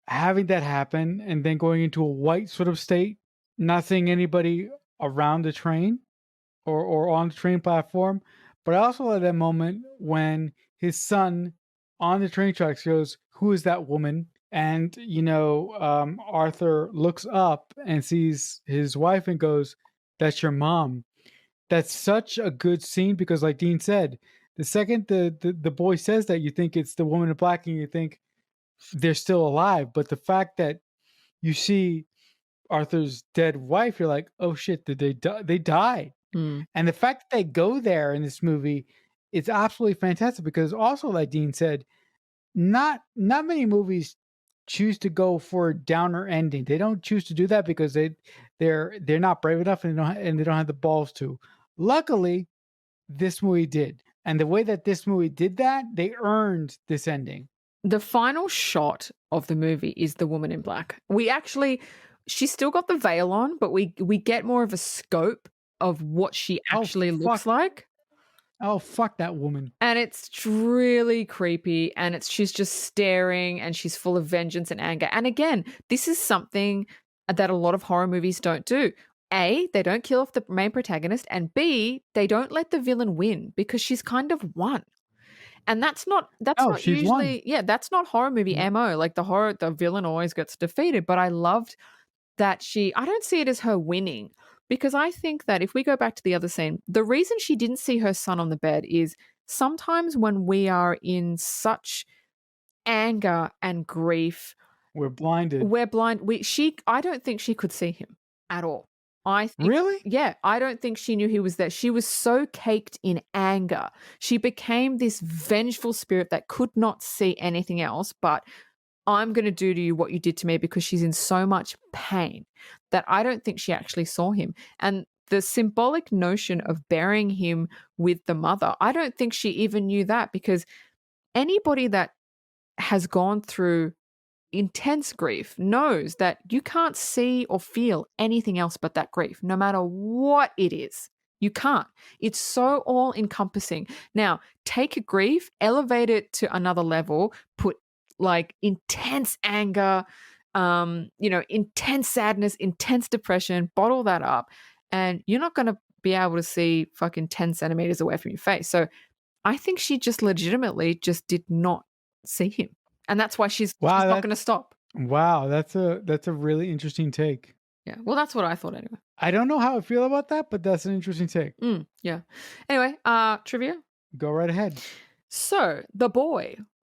having that happen and then going into a white sort of state, not seeing anybody around the train or on the train platform. But I also love that moment when his son on the train tracks goes, who is that woman? and Arthur looks up and sees his wife and goes, "That's your mom." That's such a good scene because, like Dean said, the second the boy says that, you think it's the woman in black and you think they're still alive. But the fact that you see Arthur's dead wife, you're like, oh shit, did they die? They died. Mm. And the fact that they go there in this movie, it's absolutely fantastic because also, like Dean said, not many movies choose to go for a downer ending. They don't choose to do that because they're not brave enough and they don't have the balls to. Luckily, this movie did. And the way that this movie did that, they earned this ending. The final shot of the movie is the woman in black. She's still got the veil on, but we get more of a scope of what she actually looks like. Oh, fuck that woman. And it's really creepy, and she's just staring, and she's full of vengeance and anger. And again, this is something that a lot of horror movies don't do. A, they don't kill off the main protagonist, and B, they don't let the villain win because she's kind of won. And that's not She's won. usually, that's not horror movie MO. Like the villain always gets defeated. But I loved that I don't see it as her winning, because I think that if we go back to the other scene, the reason she didn't see her son on the bed is sometimes when we are in such anger and grief, we're blinded. We're blind. I don't think she could see him at all. Really? Yeah, I don't think she knew he was there. She was so caked in anger. She became this vengeful spirit that could not see anything else but, I'm going to do to you what you did to me, because she's in so much pain that I don't think she actually saw him. And the symbolic notion of burying him with the mother, I don't think she even knew that, because anybody that has gone through intense grief knows that you can't see or feel anything else but that grief, no matter what it is. You can't. It's so all encompassing. Now, take grief, elevate it to another level, put like intense anger, intense sadness, intense depression, bottle that up, and you're not going to be able to see fucking 10 centimeters away from your face. So I think she just legitimately just did not see him. And that's why she's not going to stop. Wow, that's a really interesting take. Yeah, well, that's what I thought anyway. I don't know how I feel about that, but that's an interesting take. Yeah. Anyway, trivia? Go right ahead. So, the boy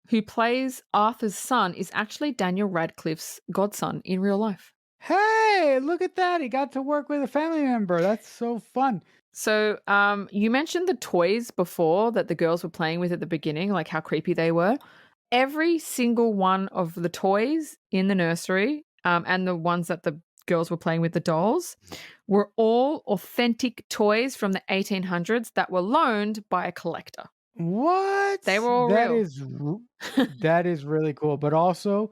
who plays Arthur's son is actually Daniel Radcliffe's godson in real life. Hey, look at that. He got to work with a family member. That's so fun. So, you mentioned the toys before that the girls were playing with at the beginning, like how creepy they were. Every single one of the toys in the nursery, and the ones that the girls were playing with, the dolls, were all authentic toys from the 1800s that were loaned by a collector. What? They were all real. That is really cool. But also,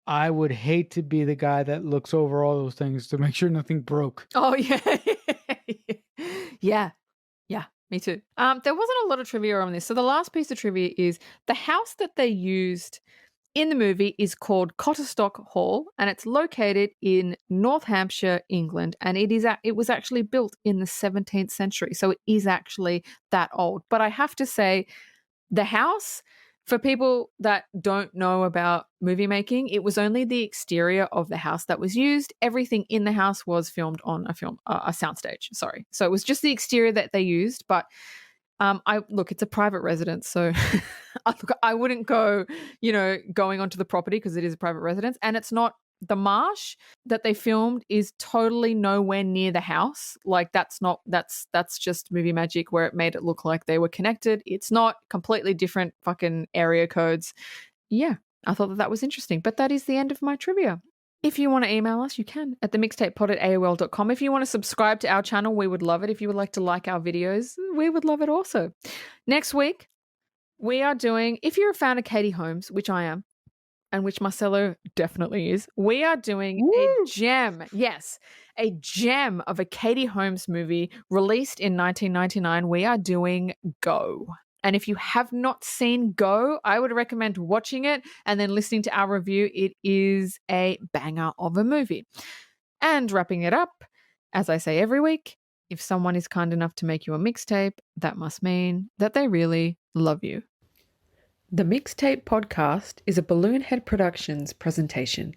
I would hate to be the guy that looks over all those things to make sure nothing broke. Oh, yeah. Yeah. Me too. There wasn't a lot of trivia on this. So the last piece of trivia is the house that they used in the movie is called Cotterstock Hall, and it's located in North Hampshire, England, and it was actually built in the 17th century. So it is actually that old. But I have to say, the house, for people that don't know about movie making, it was only the exterior of the house that was used. Everything in the house was filmed on a soundstage. Sorry. So it was just the exterior that they used. But it's a private residence. So I wouldn't go, going onto the property because it is a private residence. And it's not, the marsh that they filmed is totally nowhere near the house. Like that's just movie magic where it made it look like they were connected. It's not, completely different fucking area codes. Yeah, I thought that was interesting. But that is the end of my trivia. If you want to email us, you can at themixtapepod@aol.com. If you want to subscribe to our channel, we would love it. If you would like to like our videos, we would love it also. Next week, we are doing, if you're a fan of Katie Holmes, which I am, and which Marcelo definitely is, we are doing a gem. Yes, a gem of a Katie Holmes movie released in 1999. We are doing Go. And if you have not seen Go, I would recommend watching it and then listening to our review. It is a banger of a movie. And wrapping it up, as I say every week, if someone is kind enough to make you a mixtape, that must mean that they really love you. The Mixtape Podcast is a Balloonhead Productions presentation.